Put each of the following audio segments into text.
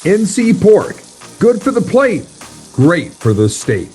NC pork, good for the plate, great for the state.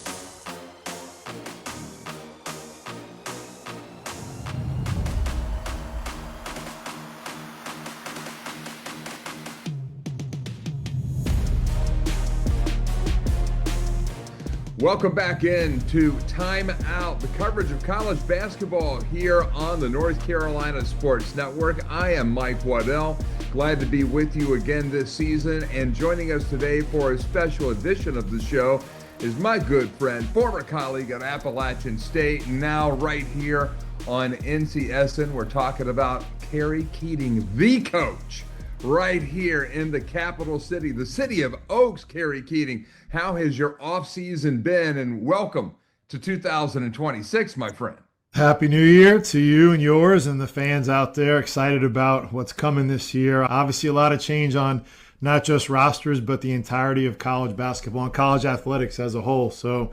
Welcome back into Time Out, the coverage of college basketball here on the North Carolina Sports Network. I am Mike Waddell, glad to be with you again this season, and joining us today for a special edition of the show is my good friend, former colleague at Appalachian State, now right here on NCSN. We're talking about Kerry Keating, the coach, right here in the capital city, the city of Oaks. Kerry Keating, how has your offseason been? And welcome to 2026, my friend. Happy New Year to you and yours and the fans out there. Excited about what's coming this year. Obviously, a lot of change on not just rosters, but the entirety of college basketball and college athletics as a whole. So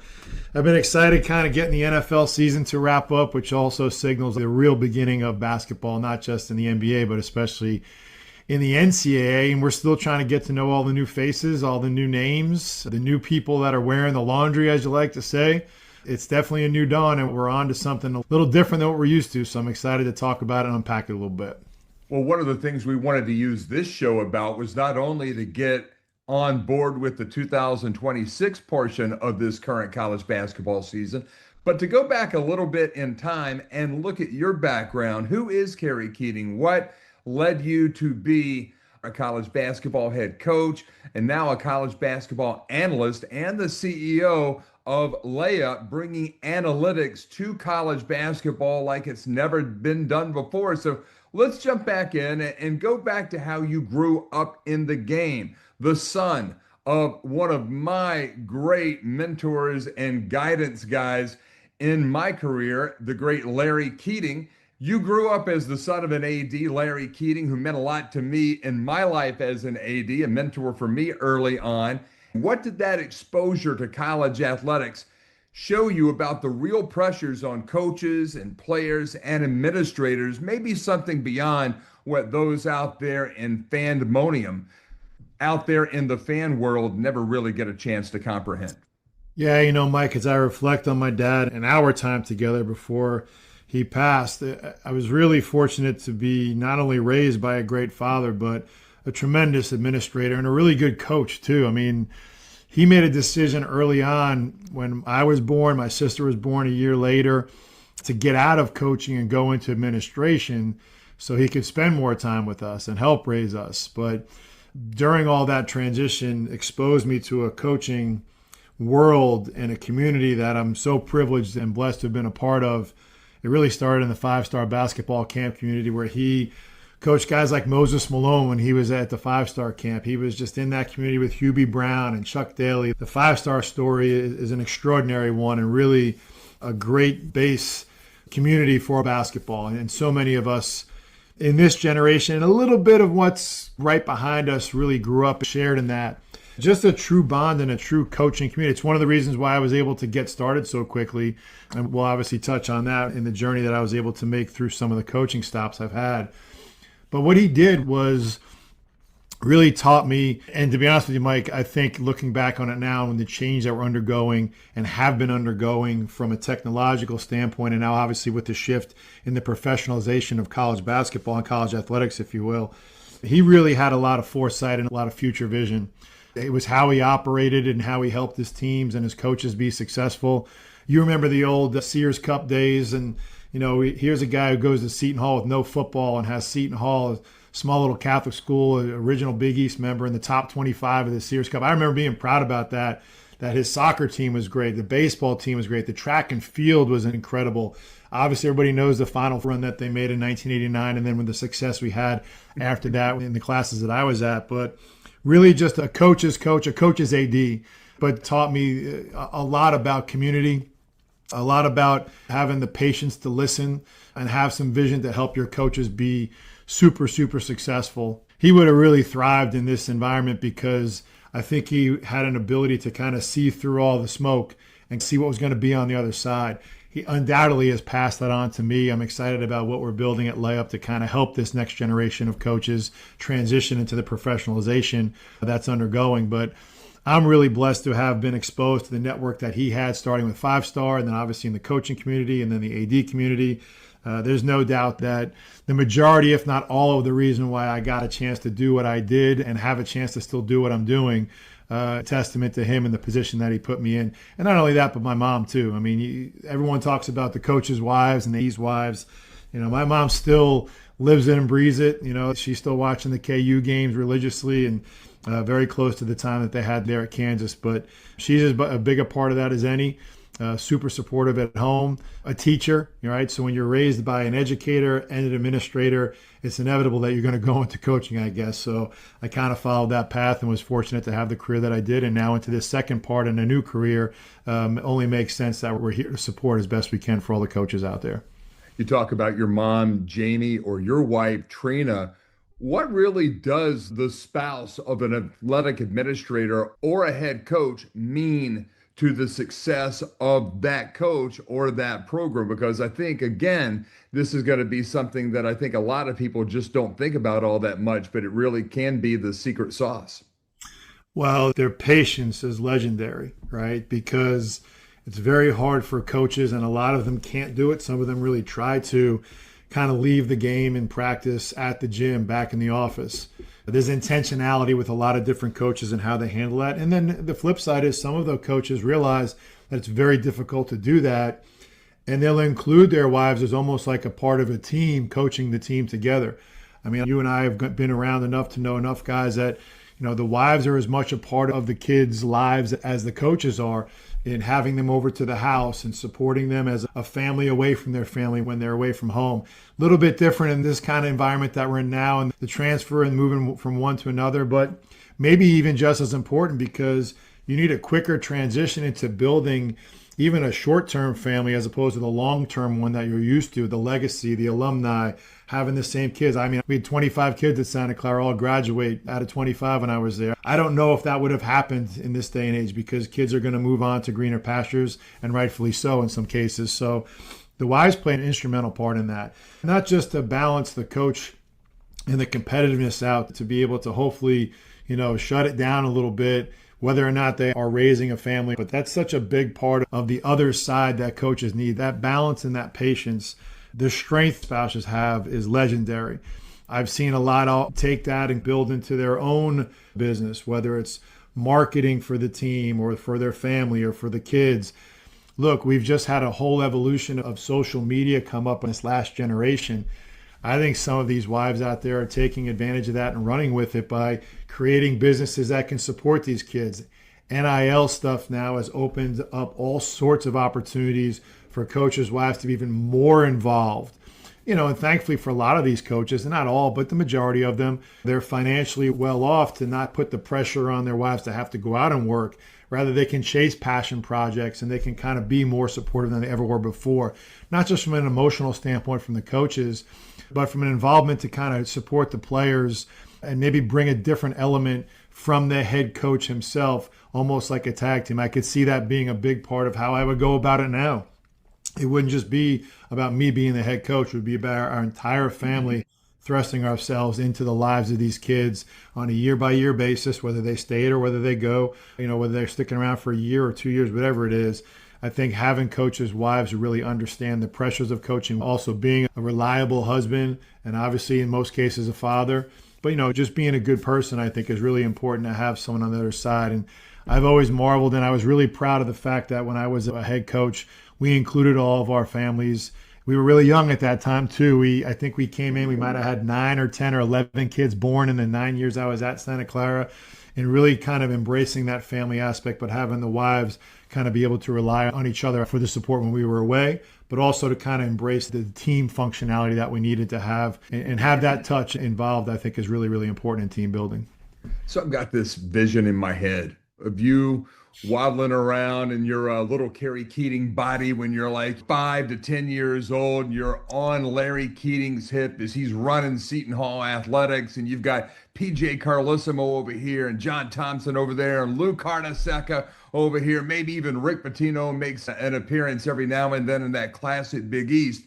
I've been excited kind of getting the NFL season to wrap up, which also signals the real beginning of basketball, not just in the NBA, but especially in the NCAA, and we're still trying to get to know all the new faces, all the new names, the new people that are wearing the laundry, as you like to say. It's definitely a new dawn, and we're on to something a little different than what we're used to, so I'm excited to talk about it and unpack it a little bit. Well, one of the things we wanted to use this show about was not only to get on board with the 2026 portion of this current college basketball season, but to go back a little bit in time and look at your background. Who is Kerry Keating? What led you to be a college basketball head coach and now a college basketball analyst and the CEO of Layup, bringing analytics to college basketball like it's never been done before? So let's jump back in and go back to how you grew up in the game. The son of one of my great mentors and guidance guys in my career, the great Larry Keating. You grew up as the son of an AD, Larry Keating, who meant a lot to me in my life as an AD, a mentor for me early on. What did that exposure to college athletics show you about the real pressures on coaches and players and administrators, maybe something beyond what those out there in fandemonium, out there in the fan world, never really get a chance to comprehend? Yeah, you know, Mike, as I reflect on my dad and our time together before he passed, I was really fortunate to be not only raised by a great father, but a tremendous administrator and a really good coach too. I mean, he made a decision early on when I was born, my sister was born a year later, to get out of coaching and go into administration so he could spend more time with us and help raise us. But during all that transition, exposed me to a coaching world and a community that I'm so privileged and blessed to have been a part of. It really started in the five-star basketball camp community where he coached guys like Moses Malone when he was at the five-star camp. He was just in that community with Hubie Brown and Chuck Daly. The five-star story is an extraordinary one and really a great base community for basketball. And so many of us in this generation, and a little bit of what's right behind us, really grew up and shared in that. Just a true bond and a true coaching community. It's one of the reasons why I was able to get started so quickly. And we'll obviously touch on that in the journey that I was able to make through some of the coaching stops I've had. But what he did was really taught me, and to be honest with you, Mike, I think looking back on it now and the change that we're undergoing and have been undergoing from a technological standpoint, and now obviously with the shift in the professionalization of college basketball and college athletics, if you will, he really had a lot of foresight and a lot of future vision. It was how he operated and how he helped his teams and his coaches be successful. You remember the old Sears Cup days, and you know, here's a guy who goes to Seton Hall with no football and has Seton Hall, a small little Catholic school, an original Big East member, in the top 25 of the Sears Cup. I remember being proud about that his soccer team was great, the baseball team was great, the track and field was incredible. Obviously, everybody knows the final run that they made in 1989, and then with the success we had after that in the classes that I was at. But really just a coach's coach, a coach's AD, but taught me a lot about community, a lot about having the patience to listen and have some vision to help your coaches be super, super successful. He would have really thrived in this environment because I think he had an ability to kind of see through all the smoke and see what was going to be on the other side. he undoubtedly has passed that on to me. I'm excited about what we're building at Layup to kind of help this next generation of coaches transition into the professionalization that's undergoing. But I'm really blessed to have been exposed to the network that he had, starting with 5-Star and then obviously in the coaching community and then the AD community. There's no doubt that the majority, if not all of the reason why I got a chance to do what I did and have a chance to still do what I'm doing, testament to him and the position that he put me in. And not only that, but my mom too. I mean, everyone talks about the coaches' wives and these wives. You know, my mom still lives it and breathes it. You know, she's still watching the KU games religiously and very close to the time that they had there at Kansas. But she's as big a part of that as any. Super supportive at home, a teacher, right? So when you're raised by an educator and an administrator, it's inevitable that you're going to go into coaching, I guess. So I kind of followed that path and was fortunate to have the career that I did. And now into this second part in a new career, it only makes sense that we're here to support as best we can for all the coaches out there. You talk about your mom, Jamie, or your wife, Trina. What really does the spouse of an athletic administrator or a head coach mean to the success of that coach or that program? Because I think, again, this is going to be something that I think a lot of people just don't think about all that much, but it really can be the secret sauce. Well, their patience is legendary, right? Because it's very hard for coaches, and a lot of them can't do it. Some of them really try to kind of leave the game and practice at the gym, back in the office. There's intentionality with a lot of different coaches and how they handle that. And then the flip side is some of the coaches realize that it's very difficult to do that, and they'll include their wives as almost like a part of a team, coaching the team together. I mean, you and I have been around enough to know enough guys that, you know, the wives are as much a part of the kids' lives as the coaches are, in having them over to the house and supporting them as a family away from their family when they're away from home. A little bit different in this kind of environment that we're in now, and the transfer and moving from one to another, but maybe even just as important, because you need a quicker transition into building even a short-term family as opposed to the long-term one that you're used to, the legacy, the alumni, having the same kids. I mean, we had 25 kids at Santa Clara all graduate out of 25 when I was there. I don't know if that would have happened in this day and age, because kids are going to move on to greener pastures, and rightfully so in some cases. So the wives play an instrumental part in that, not just to balance the coach and the competitiveness out, to be able to hopefully, you know, shut it down a little bit, whether or not they are raising a family. But that's such a big part of the other side that coaches need, that balance and that patience. The strength spouses have is legendary. I've seen a lot take that and build into their own business, whether it's marketing for the team or for their family or for the kids. Look, we've just had a whole evolution of social media come up in this last generation. I think some of these wives out there are taking advantage of that and running with it by creating businesses that can support these kids. NIL stuff now has opened up all sorts of opportunities for coaches' wives to be even more involved. You know, and thankfully for a lot of these coaches, and not all, but the majority of them, they're financially well off to not put the pressure on their wives to have to go out and work. Rather, they can chase passion projects and they can kind of be more supportive than they ever were before. Not just from an emotional standpoint from the coaches, but from an involvement to kind of support the players and maybe bring a different element from the head coach himself, almost like a tag team. I could see that being a big part of how I would go about it now. It wouldn't just be about me being the head coach. It would be about our entire family thrusting ourselves into the lives of these kids on a year-by-year basis, whether they stay or whether they go, you know, whether they're sticking around for a year or 2 years, whatever it is. I think having coaches' wives who really understand the pressures of coaching, also being a reliable husband, and obviously in most cases a father, but, you know, just being a good person, I think is really important to have someone on the other side. And I've always marveled, and I was really proud of the fact that when I was a head coach, we included all of our families. We were really young at that time too. I think we came in, we might have had 9 or 10 or 11 kids born in the 9 years I was at Santa Clara, and really kind of embracing that family aspect, but having the wives kind of be able to rely on each other for the support when we were away, but also to kind of embrace the team functionality that we needed to have and have that touch involved, I think is really, really important in team building. So I've got this vision in my head of you waddling around in your little Kerry Keating body when you're like 5 to 10 years old, and you're on Larry Keating's hip as he's running Seton Hall athletics, and you've got PJ Carlissimo over here and John Thompson over there and Lou Carnesecca over here. Maybe even Rick Pitino makes an appearance every now and then in that classic Big East.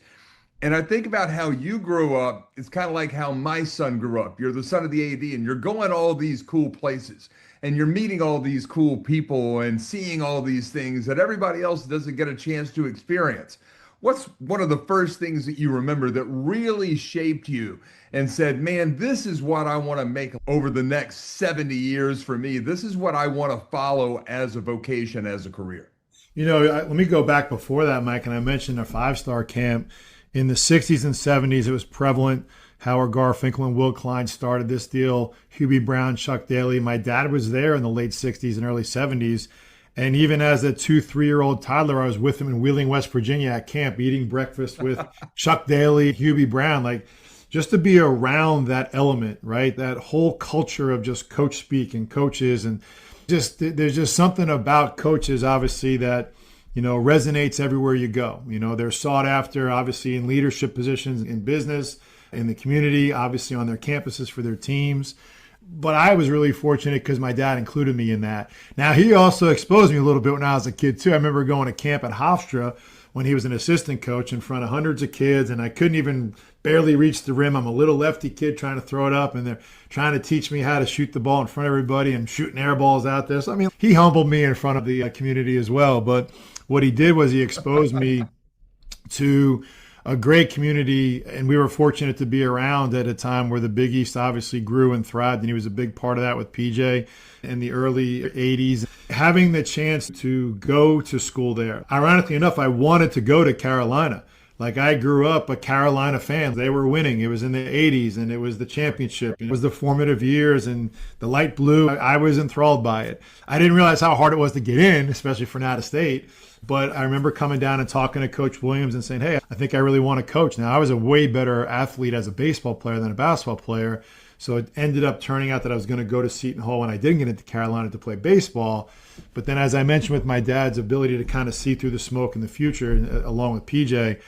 And I think about how you grew up. It's kind of like how my son grew up. You're the son of the AD, and you're going all these cool places, and you're meeting all these cool people and seeing all these things that everybody else doesn't get a chance to experience. What's one of the first things that you remember that really shaped you and said, man, this is what I want to make over the next 70 years for me. This is what I want to follow as a vocation, as a career. Let me go back before that, Mike, and I mentioned a five-star camp. In the 60s and 70s, it was prevalent. Howard Garfinkel and Will Klein started this deal. Hubie Brown, Chuck Daly. My dad was there in the late 60s and early 70s. And even as a 2-3-year-old toddler, I was with him in Wheeling, West Virginia at camp, eating breakfast with Chuck Daly, Hubie Brown. Like, just to be around that element, right? That whole culture of just coach speak and coaches. And just there's just something about coaches, obviously, that resonates everywhere you go. They're sought after, obviously, in leadership positions in business, in the community, obviously on their campuses for their teams. But I was really fortunate because my dad included me in that. Now, he also exposed me a little bit when I was a kid, too. I remember going to camp at Hofstra when he was an assistant coach in front of hundreds of kids, and I couldn't even barely reach the rim. I'm a little lefty kid trying to throw it up, and they're trying to teach me how to shoot the ball in front of everybody and shooting air balls out there. So, he humbled me in front of the community as well. But what he did was he exposed me to a great community, and we were fortunate to be around at a time where the Big East obviously grew and thrived, and he was a big part of that with PJ in the early 80s. Having the chance to go to school there, ironically enough, I wanted to go to Carolina. Like, I grew up a Carolina fan. They were winning. It was in the 80s, and it was the championship. It was the formative years, and the light blue. I was enthralled by it. I didn't realize how hard it was to get in, especially for Nevada State. But I remember coming down and talking to Coach Williams and saying, hey, I think I really want to coach. Now, I was a way better athlete as a baseball player than a basketball player. So it ended up turning out that I was going to go to Seton Hall when I didn't get into Carolina to play baseball. But then, as I mentioned, with my dad's ability to kind of see through the smoke in the future, along with PJ,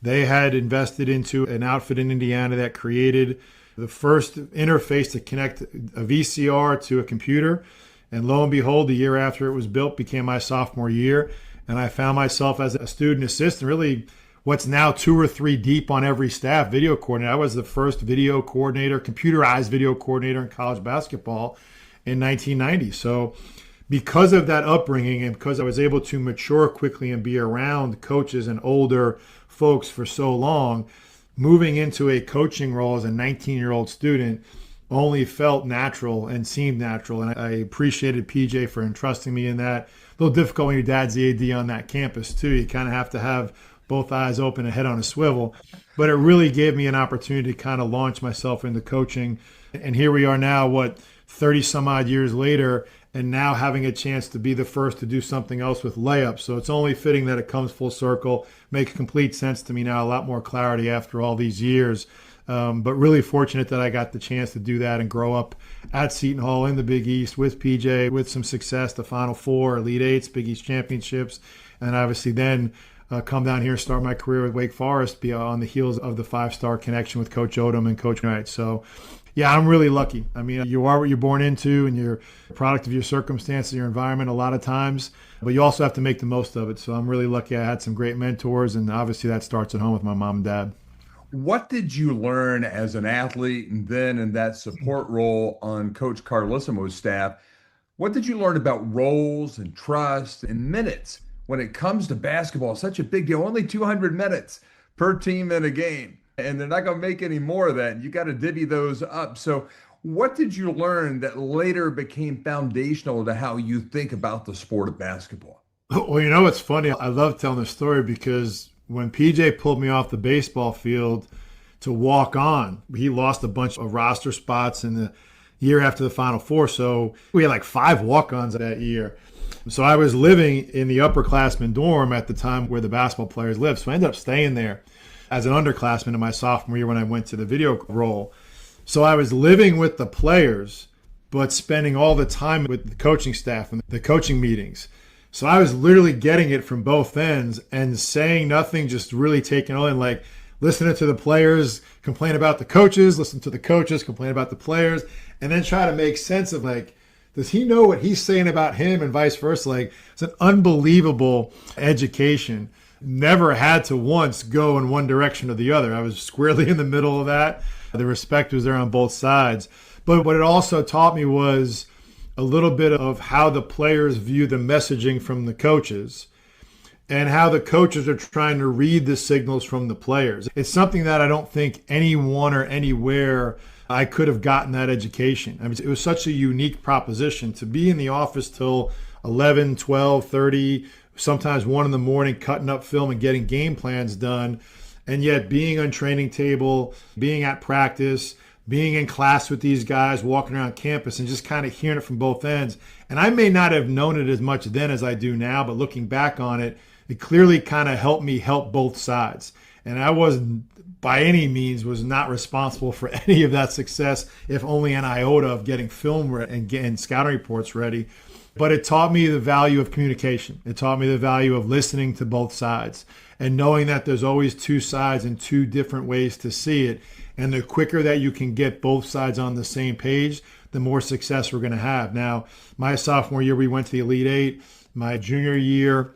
they had invested into an outfit in Indiana that created the first interface to connect a VCR to a computer. And lo and behold, the year after it was built became my sophomore year. And I found myself as a student assistant, really what's now 2 or 3 deep on every staff, video coordinator. I was the first video coordinator, computerized video coordinator in college basketball in 1990. So because of that upbringing and because I was able to mature quickly and be around coaches and older folks for so long, moving into a coaching role as a 19-year-old student only felt natural and seemed natural. And I appreciated PJ for entrusting me in that. A little difficult when your dad's the AD on that campus, too. You kind of have to have both eyes open and head on a swivel. But it really gave me an opportunity to kind of launch myself into coaching. And here we are now, 30 some odd years later, and now having a chance to be the first to do something else with Layup. So it's only fitting that it comes full circle. Makes complete sense to me now, a lot more clarity after all these years. But really fortunate that I got the chance to do that and grow up at Seton Hall in the Big East with PJ, with some success, the Final Four, Elite Eights, Big East championships, and obviously then come down here and start my career with Wake Forest, be on the heels of the 5-star connection with Coach Odom and Coach Knight. So, yeah, I'm really lucky. You are what you're born into, and you're a product of your circumstances, your environment a lot of times, but you also have to make the most of it. So I'm really lucky I had some great mentors, and obviously that starts at home with my mom and dad. What did you learn as an athlete and then in that support role on Coach Carlissimo's staff? What did you learn about roles and trust and minutes when it comes to basketball? Such a big deal. Only 200 minutes per team in a game. And they're not going to make any more of that. You got to divvy those up. So what did you learn that later became foundational to how you think about the sport of basketball? Well, it's funny. I love telling this story because when PJ pulled me off the baseball field to walk on, he lost a bunch of roster spots in the year after the Final Four. So we had like 5 walk-ons that year. So I was living in the upperclassmen dorm at the time where the basketball players lived. So I ended up staying there as an underclassman in my sophomore year when I went to the video role. So I was living with the players but spending all the time with the coaching staff and the coaching meetings. So I was literally getting it from both ends and saying nothing, just really taking on, like listening to the players complain about the coaches, listen to the coaches complain about the players, and then try to make sense of like, does he know what he's saying about him and vice versa? Like, it's an unbelievable education. Never had to once go in one direction or the other. I was squarely in the middle of that. The respect was there on both sides. But what it also taught me was a little bit of how the players view the messaging from the coaches and how the coaches are trying to read the signals from the players. It's something that I don't think anyone or anywhere I could have gotten that education. I mean, it was such a unique proposition to be in the office till 11, 12, 30, sometimes 1 in the morning, cutting up film and getting game plans done. And yet being on training table, being at practice, being in class with these guys, walking around campus and just kind of hearing it from both ends. And I may not have known it as much then as I do now, but looking back on it, it clearly kind of helped me help both sides. And I wasn't, by any means, was not responsible for any of that success, if only an iota of getting film and getting scouting reports ready. But it taught me the value of communication. It taught me the value of listening to both sides and knowing that there's always two sides and two different ways to see it. And the quicker that you can get both sides on the same page, the more success we're going to have. Now, my sophomore year, we went to the Elite Eight. My junior year,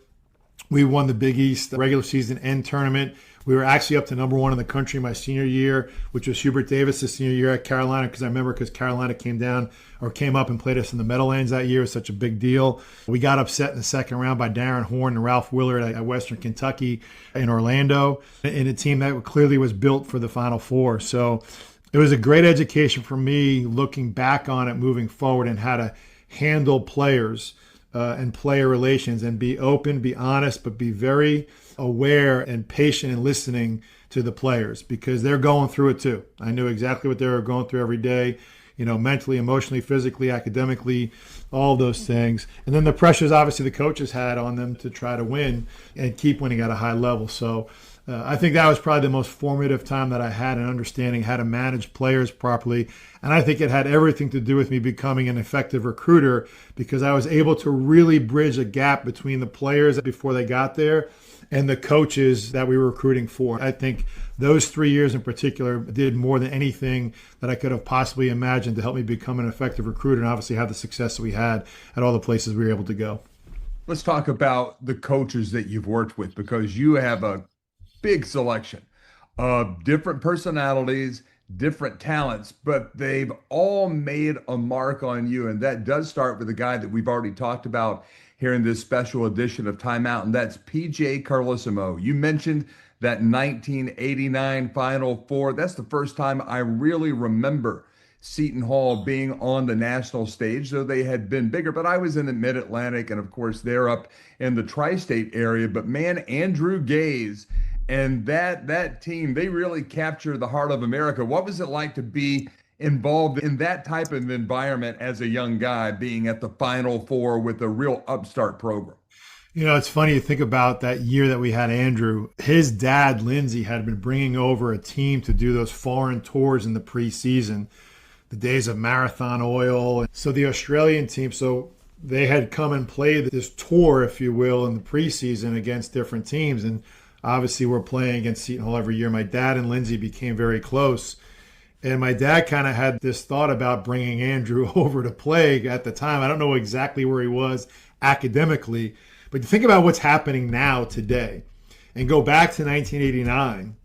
we won the Big East regular season and tournament. We were actually up to number 1 in the country my senior year, which was Hubert Davis' senior year at Carolina, because Carolina came up and played us in the Meadowlands that year. It was such a big deal. We got upset in the second round by Darren Horn and Ralph Willard at Western Kentucky in Orlando, in a team that clearly was built for the Final Four. So it was a great education for me looking back on it moving forward and how to handle players and player relations and be open, be honest, but be very aware and patient and listening to the players because they're going through it too. I knew exactly what they were going through every day, mentally, emotionally, physically, academically, all those things. And then the pressures obviously the coaches had on them to try to win and keep winning at a high level. So I think that was probably the most formative time that I had in understanding how to manage players properly. And I think it had everything to do with me becoming an effective recruiter because I was able to really bridge a gap between the players before they got there and the coaches that we were recruiting for. I think those 3 years in particular did more than anything that I could have possibly imagined to help me become an effective recruiter and obviously have the success that we had at all the places we were able to go. Let's talk about the coaches that you've worked with because you have a big selection of different personalities, different talents, but they've all made a mark on you. And that does start with the guy that we've already talked about here in this special edition of Time Out, and that's PJ Carlesimo. You mentioned that 1989 Final Four. That's the first time I really remember Seton Hall being on the national stage, though they had been bigger. But I was in the Mid-Atlantic, and of course, they're up in the tri-state area. But man, Andrew Gaze and that team, they really captured the heart of America. What was it like to be involved in that type of environment as a young guy, being at the Final Four with a real upstart program? It's funny to think about that year that we had Andrew. His dad, Lindsey, had been bringing over a team to do those foreign tours in the preseason, the days of Marathon Oil. So the Australian team, so they had come and played this tour, if you will, in the preseason against different teams. And obviously we're playing against Seton Hall every year. My dad and Lindsey became very close. And my dad kind of had this thought about bringing Andrew over to play at the time. I don't know exactly where he was academically, but think about what's happening now today and go back to 1989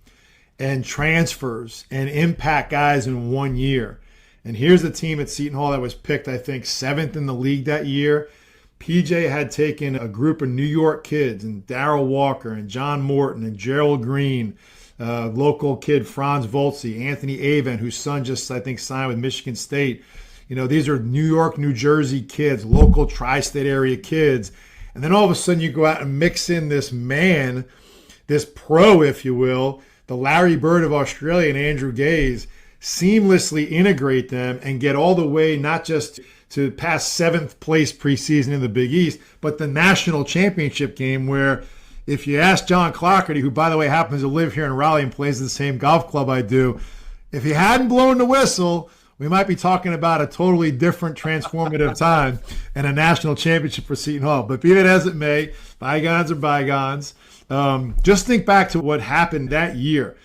and transfers and impact guys in 1 year. And here's the team at Seton Hall that was picked, I think, 7th in the league that year. PJ had taken a group of New York kids and Darrell Walker and John Morton and Gerald Green, local kid Franz Volzi, Anthony Avent, whose son just, I think, signed with Michigan State. These are New York, New Jersey kids, local tri-state area kids. And then all of a sudden you go out and mix in this man, this pro, if you will, the Larry Bird of Australia and Andrew Gaze, seamlessly integrate them and get all the way not just to pass 7th place preseason in the Big East, but the national championship game where if you ask John Clockerty, who, by the way, happens to live here in Raleigh and plays at the same golf club I do, if he hadn't blown the whistle, we might be talking about a totally different transformative time and a national championship for Seton Hall. But be that as it may, bygones are bygones. Just think back to what happened that year.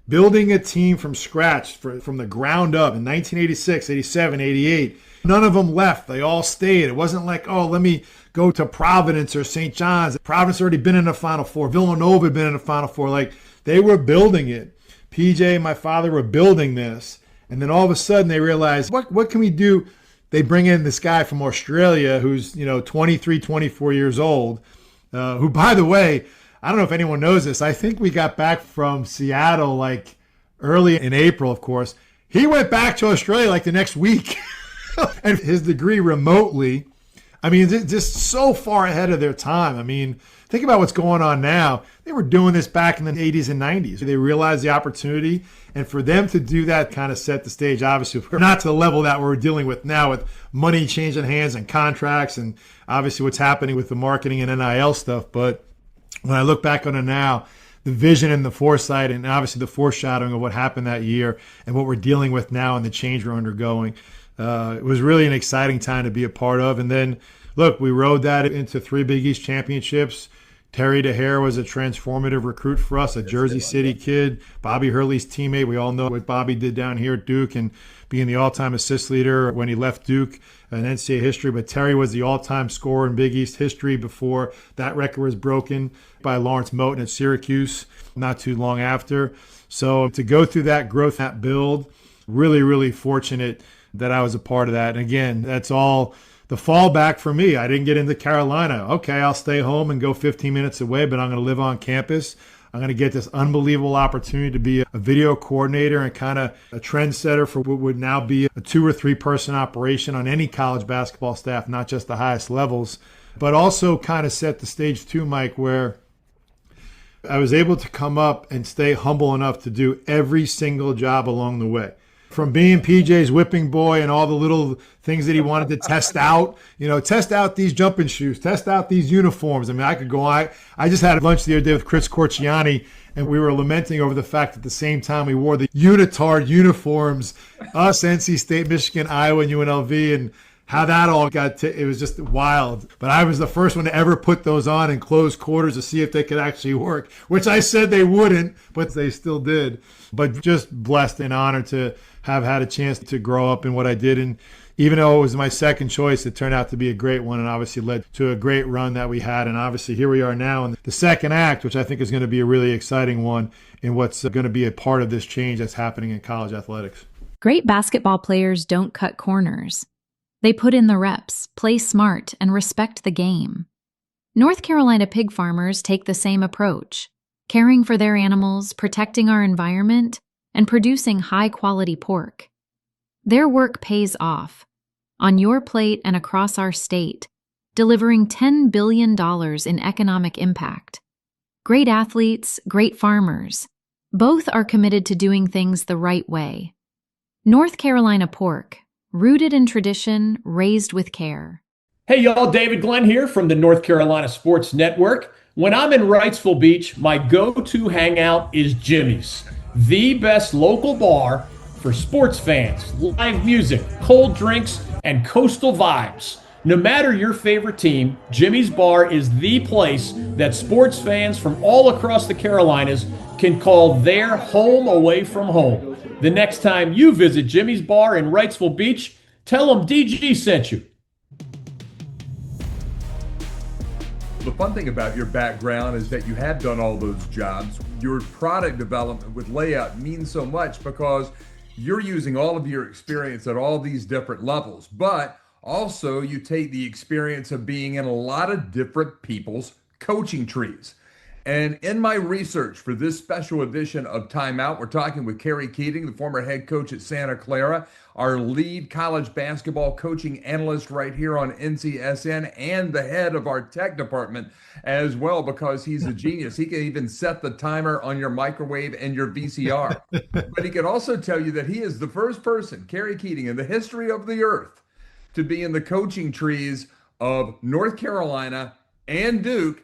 Building a team from scratch, from the ground up in 1986, 87, 88. None of them left. They all stayed. It wasn't like, oh, let me go to Providence or St. John's. Providence had already been in the Final Four. Villanova had been in the Final Four. Like, they were building it. PJ and my father were building this. And then all of a sudden they realized, what can we do? They bring in this guy from Australia who's, 23, 24 years old, who, by the way, I don't know if anyone knows this. I think we got back from Seattle like early in April, of course. He went back to Australia like the next week. And his degree remotely. I mean, just so far ahead of their time. I mean, think about what's going on now. They were doing this back in the 80s and 90s. They realized the opportunity. And for them to do that kind of set the stage. Obviously, we're not to the level that we're dealing with now with money changing hands and contracts and obviously what's happening with the marketing and NIL stuff. But when I look back on it now, the vision and the foresight and obviously the foreshadowing of what happened that year and what we're dealing with now and the change we're undergoing, it was really an exciting time to be a part of. And then, look, we rode that into 3 Big East championships. Terry DeHare was a transformative recruit for us, a Jersey City kid, Bobby Hurley's teammate. We all know what Bobby did down here at Duke and being the all-time assist leader when he left Duke in NCAA history. But Terry was the all-time scorer in Big East history before that record was broken by Lawrence Moten at Syracuse not too long after. So to go through that growth, that build, really, really fortunate that I was a part of that. And again, that's all the fallback for me. I didn't get into Carolina. Okay, I'll stay home and go 15 minutes away, but I'm going to live on campus. I'm going to get this unbelievable opportunity to be a video coordinator and kind of a trendsetter for what would now be a 2 or 3 person operation on any college basketball staff, not just the highest levels, but also kind of set the stage too, Mike, where I was able to come up and stay humble enough to do every single job along the way. From being PJ's whipping boy and all the little things that he wanted to test out, test out these jumping shoes, test out these uniforms. I mean, I could go on. I just had lunch the other day with Chris Corciani, and we were lamenting over the fact that at the same time we wore the unitard uniforms, us, NC State, Michigan, Iowa, and UNLV, and how that all got it was just wild. But I was the first one to ever put those on in closed quarters to see if they could actually work, which I said they wouldn't, but they still did. But just blessed and honored to have had a chance to grow up in what I did. And even though it was my second choice, it turned out to be a great one and obviously led to a great run that we had. And obviously here we are now in the second act, which I think is going to be a really exciting one in what's going to be a part of this change that's happening in college athletics. Great basketball players don't cut corners. They put in the reps, play smart, and respect the game. North Carolina pig farmers take the same approach, caring for their animals, protecting our environment, and producing high-quality pork. Their work pays off, on your plate and across our state, delivering $10 billion in economic impact. Great athletes, great farmers, both are committed to doing things the right way. North Carolina pork, rooted in tradition, raised with care. Hey y'all, David Glenn here from the North Carolina Sports Network. When I'm in Wrightsville Beach, my go-to hangout is Jimmy's, the best local bar for sports fans, live music, cold drinks, and coastal vibes. No matter your favorite team, Jimmy's Bar is the place that sports fans from all across the Carolinas can call their home away from home. The next time you visit Jimmy's Bar in Wrightsville Beach, tell them DG sent you. The fun thing about your background is that you have done all those jobs. Your product development with Layup means so much because you're using all of your experience at all these different levels, but also you take the experience of being in a lot of different people's coaching trees. And in my research for this special edition of Time Out, we're talking with Kerry Keating, the former head coach at Santa Clara, our lead college basketball coaching analyst right here on NCSN, and the head of our tech department as well, because he's a genius. He can even set the timer on your microwave and your VCR. But he can also tell you that he is the first person, Kerry Keating, in the history of the earth to be in the coaching trees of North Carolina and Duke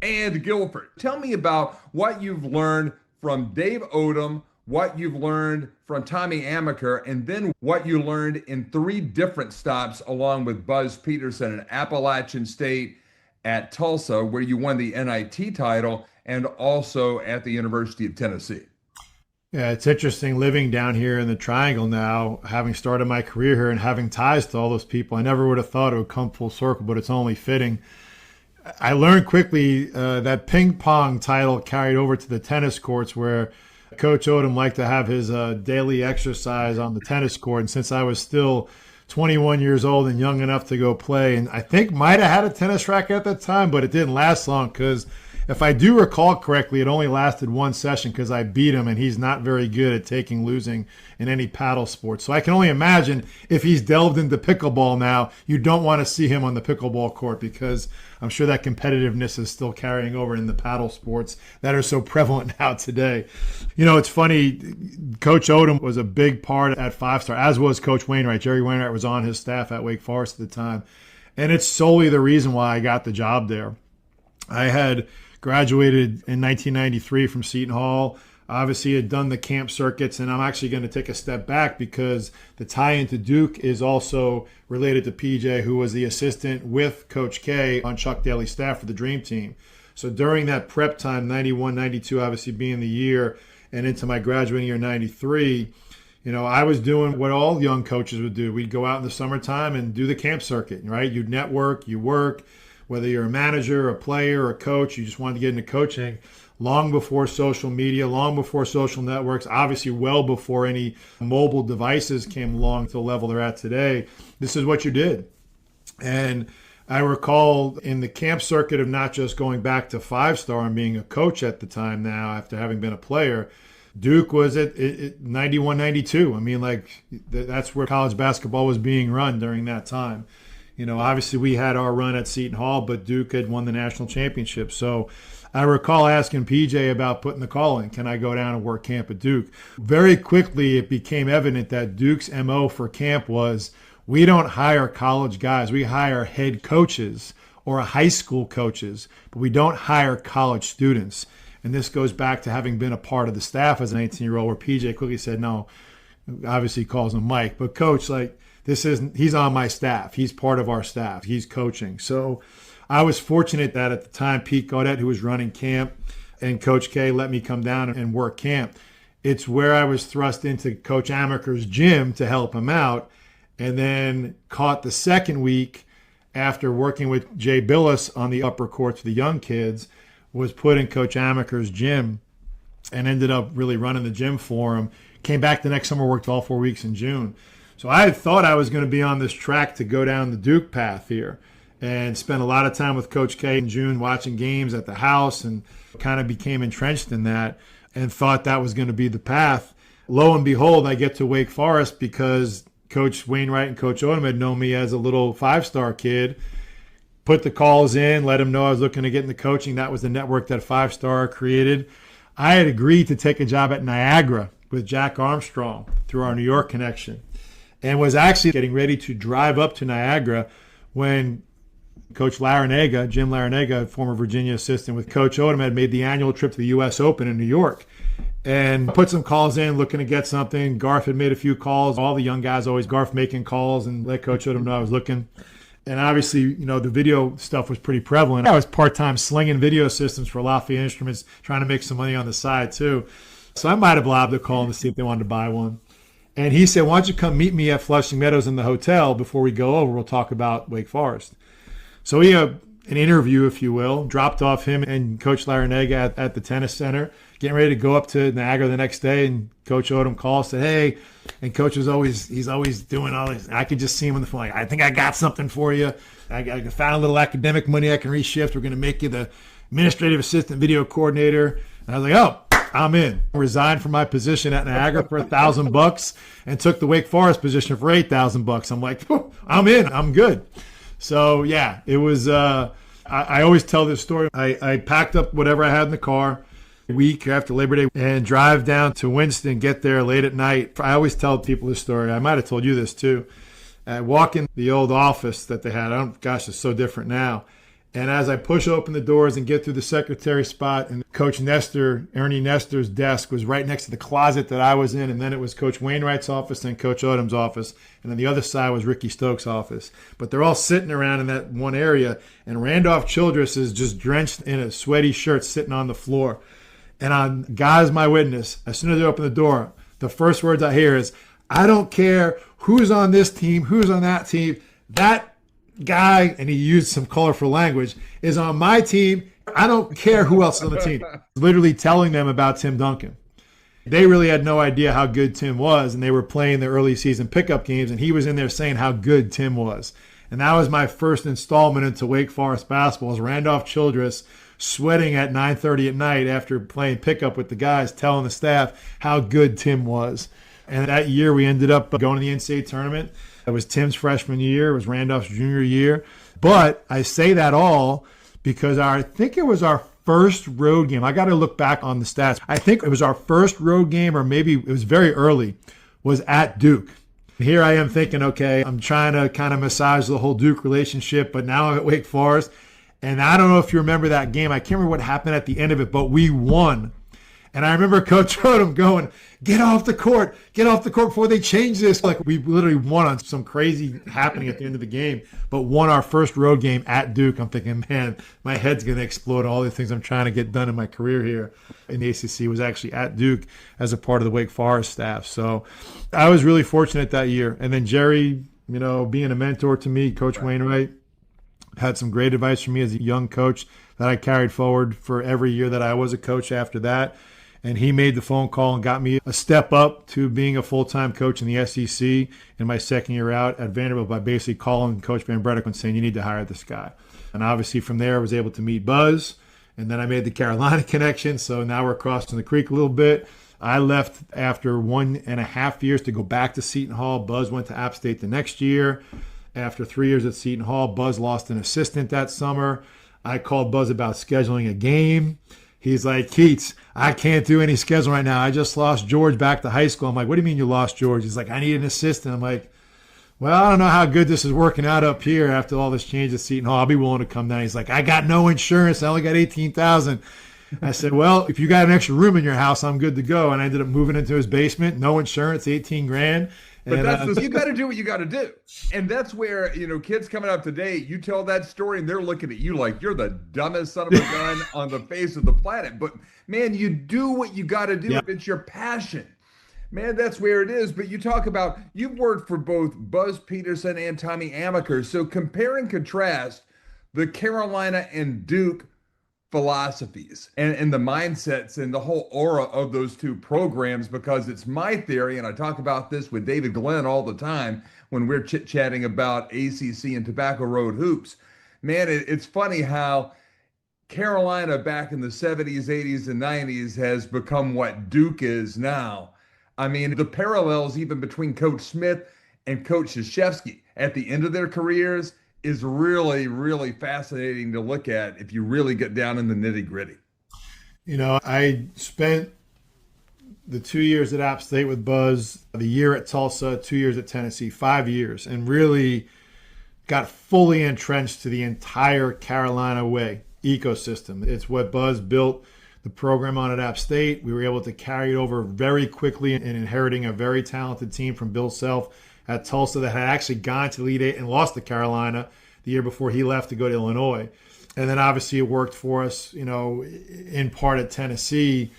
and Guilford. Tell me about what you've learned from Dave Odom, what you've learned from Tommy Amaker, and then what you learned in 3 different stops along with Buzz Peterson at Appalachian State, at Tulsa, where you won the NIT title, and also at the University of Tennessee. Yeah, it's interesting living down here in the Triangle now, having started my career here and having ties to all those people. I never would have thought it would come full circle, but it's only fitting. I learned quickly that ping pong title carried over to the tennis courts, where Coach Odom liked to have his daily exercise on the tennis court. And since I was still 21 years old and young enough to go play, and I think might have had a tennis racket at that time, but it didn't last long because if I do recall correctly, it only lasted 1 session because I beat him, and he's not very good at taking losing in any paddle sport. So I can only imagine if he's delved into pickleball now, you don't want to see him on the pickleball court, because I'm sure that competitiveness is still carrying over in the paddle sports that are so prevalent now today. You know, it's funny, Coach Odom was a big part at 5-star, as was Coach Wainwright. Jerry Wainwright was on his staff at Wake Forest at the time. And it's solely the reason why I got the job there. I had graduated in 1993 from Seton Hall. Obviously had done the camp circuits, and I'm actually going to take a step back because the tie into Duke is also related to PJ, who was the assistant with Coach K on Chuck Daly's staff for the Dream Team. So during that prep time, 91, 92 obviously being the year, and into my graduating year, 93, you know, I was doing what all young coaches would do. We'd go out in the summertime and do the camp circuit, right? You'd network, you work, whether you're a manager, a player, a coach, you just wanted to get into coaching. Long before social media, long before social networks, obviously well before any mobile devices came along to the level they're at today, this is what you did. And I recall in the camp circuit of not just going back to 5-star and being a coach at the time now after having been a player, Duke was at 91, 92. I mean, like, that's where college basketball was being run during that time. You know, obviously we had our run at Seton Hall, but Duke had won the national championship. So I recall asking PJ about putting the call in. Can I go down and work camp at Duke? Very quickly, it became evident that Duke's MO for camp was, we don't hire college guys. We hire head coaches or high school coaches, but we don't hire college students. And this goes back to having been a part of the staff as an 18-year-old, where PJ quickly said, no, obviously he calls him Mike, but coach, like, he's on my staff. He's part of our staff. He's coaching. So I was fortunate that at the time, Pete Gaudette, who was running camp, and Coach K let me come down and work camp. It's where I was thrust into Coach Amaker's gym to help him out, and then caught the second week after working with Jay Billis on the upper courts for the young kids, was put in Coach Amaker's gym and ended up really running the gym for him. Came back the next summer, worked all 4 weeks in June. So I had thought I was going to be on this track to go down the Duke path here and spent a lot of time with Coach K in June watching games at the house, and kind of became entrenched in that and thought that was going to be the path. Lo and behold, I get to Wake Forest because Coach Wainwright and Coach Odom had known me as a little 5-star kid, put the calls in, let him know I was looking to get into coaching. That was the network that 5-star created. I had agreed to take a job at Niagara with Jack Armstrong through our New York connection, and was actually getting ready to drive up to Niagara when Coach Larinaga, Jim Larinaga, former Virginia assistant with Coach Odom, had made the annual trip to the U.S. Open in New York and put some calls in looking to get something. Garth had made a few calls. All the young guys always, Garth making calls, and let Coach Odom know I was looking. And obviously, you know, the video stuff was pretty prevalent. I was part-time slinging video systems for Lafayette Instruments, trying to make some money on the side too. So I might have lobbed a call to see if they wanted to buy one. And he said, why don't you come meet me at Flushing Meadows in the hotel before we go over? We'll talk about Wake Forest. So we had an interview, if you will, dropped off him and Coach Larinaga at the tennis center, getting ready to go up to Niagara the next day. And Coach Odom called, said, hey, and Coach was he's always doing all this. I could just see him on the phone, like, I think I got something for you. I found a little academic money I can reshift. We're going to make you the administrative assistant video coordinator. And I was like, oh, I'm in. Resigned from my position at Niagara for $1,000 and took the Wake Forest position for $8,000. I'm like, I'm in. I'm good. So yeah, it was. I always tell this story. I packed up whatever I had in the car a week after Labor Day and drive down to Winston. Get there late at night. I always tell people this story. I might have told you this too. I walk in the old office that they had. Gosh, it's so different now. And as I push open the doors and get through the secretary spot, and Coach Nestor, Ernie Nestor's desk was right next to the closet that I was in, and then it was Coach Wainwright's office and Coach Odom's office, and then the other side was Ricky Stokes' office. But they're all sitting around in that one area, and Randolph Childress is just drenched in a sweaty shirt sitting on the floor. And God is my witness, as soon as I open the door, the first words I hear is, "I don't care who's on this team, who's on that team, that guy," and he used some colorful language, "is on my team. I don't care who else is on the team." Literally telling them about Tim Duncan. They really had no idea how good Tim was, and they were playing the early season pickup games, and he was in there saying how good Tim was. And that was my first installment into Wake Forest basketball, is Randolph Childress sweating at 9:30 at night after playing pickup with the guys, telling the staff how good Tim was. And that year we ended up going to the NCAA tournament. It was Tim's freshman year. It was Randolph's junior year. But I say that all because I think it was our first road game. I got to look back on the stats. I think it was our first road game, or maybe it was very early, was at Duke. Here I am thinking, okay, I'm trying to kind of massage the whole Duke relationship, but now I'm at Wake Forest. And I don't know if you remember that game. I can't remember what happened at the end of it, but we won. And I remember Coach Odom going, get off the court before they change this. Like, we literally won on some crazy happening at the end of the game, but won our first road game at Duke. I'm thinking, man, my head's going to explode. All the things I'm trying to get done in my career here in the ACC was actually at Duke as a part of the Wake Forest staff. So I was really fortunate that year. And then Jerry, being a mentor to me, Coach Wainwright, had some great advice for me as a young coach that I carried forward for every year that I was a coach after that. And he made the phone call and got me a step up to being a full-time coach in the SEC in my second year out at Vanderbilt by basically calling Coach Van Bredek and saying, you need to hire this guy. And obviously from there I was able to meet Buzz, and then I made the Carolina connection. So now we're crossing the creek a little bit. I left after 1.5 years to go back to Seton Hall. Buzz went to App State the next year. After 3 years at Seton Hall, Buzz lost an assistant that summer. I called Buzz about scheduling a game. He's like, Keats, I can't do any scheduling right now. I just lost George back to high school. I'm like, what do you mean you lost George? He's like, I need an assistant. I'm like, well, I don't know how good this is working out up here after all this change at Seton Hall. I'll be willing to come down. He's like, I got no insurance. I only got $18,000. I said, well, if you got an extra room in your house, I'm good to go. And I ended up moving into his basement. No insurance, 18 grand. But that's you got to do what you got to do. And that's where, kids coming up today, you tell that story and they're looking at you like you're the dumbest son of a gun on the face of the planet. But man, you do what you got to do if it's your passion. Man, that's where it is. But you talk about, you've worked for both Buzz Peterson and Tommy Amaker. So compare and contrast the Carolina and Duke philosophies and the mindsets and the whole aura of those two programs, because it's my theory, and I talk about this with David Glenn all the time when we're chit-chatting about ACC and Tobacco Road hoops. Man, it's funny how Carolina back in the 70s, 80s, and 90s has become what Duke is now. I mean, the parallels even between Coach Smith and Coach Krzyzewski at the end of their careers is really, really fascinating to look at if you really get down in the nitty-gritty. I spent the 2 years at App State with Buzz, the year at Tulsa, 2 years at Tennessee, 5 years, and really got fully entrenched to the entire Carolina way ecosystem. It's what Buzz built the program on at App State. We were able to carry it over very quickly in inheriting a very talented team from Bill Self at Tulsa that had actually gone to the Elite Eight and lost to Carolina the year before he left to go to Illinois. And then obviously it worked for us, in part at Tennessee,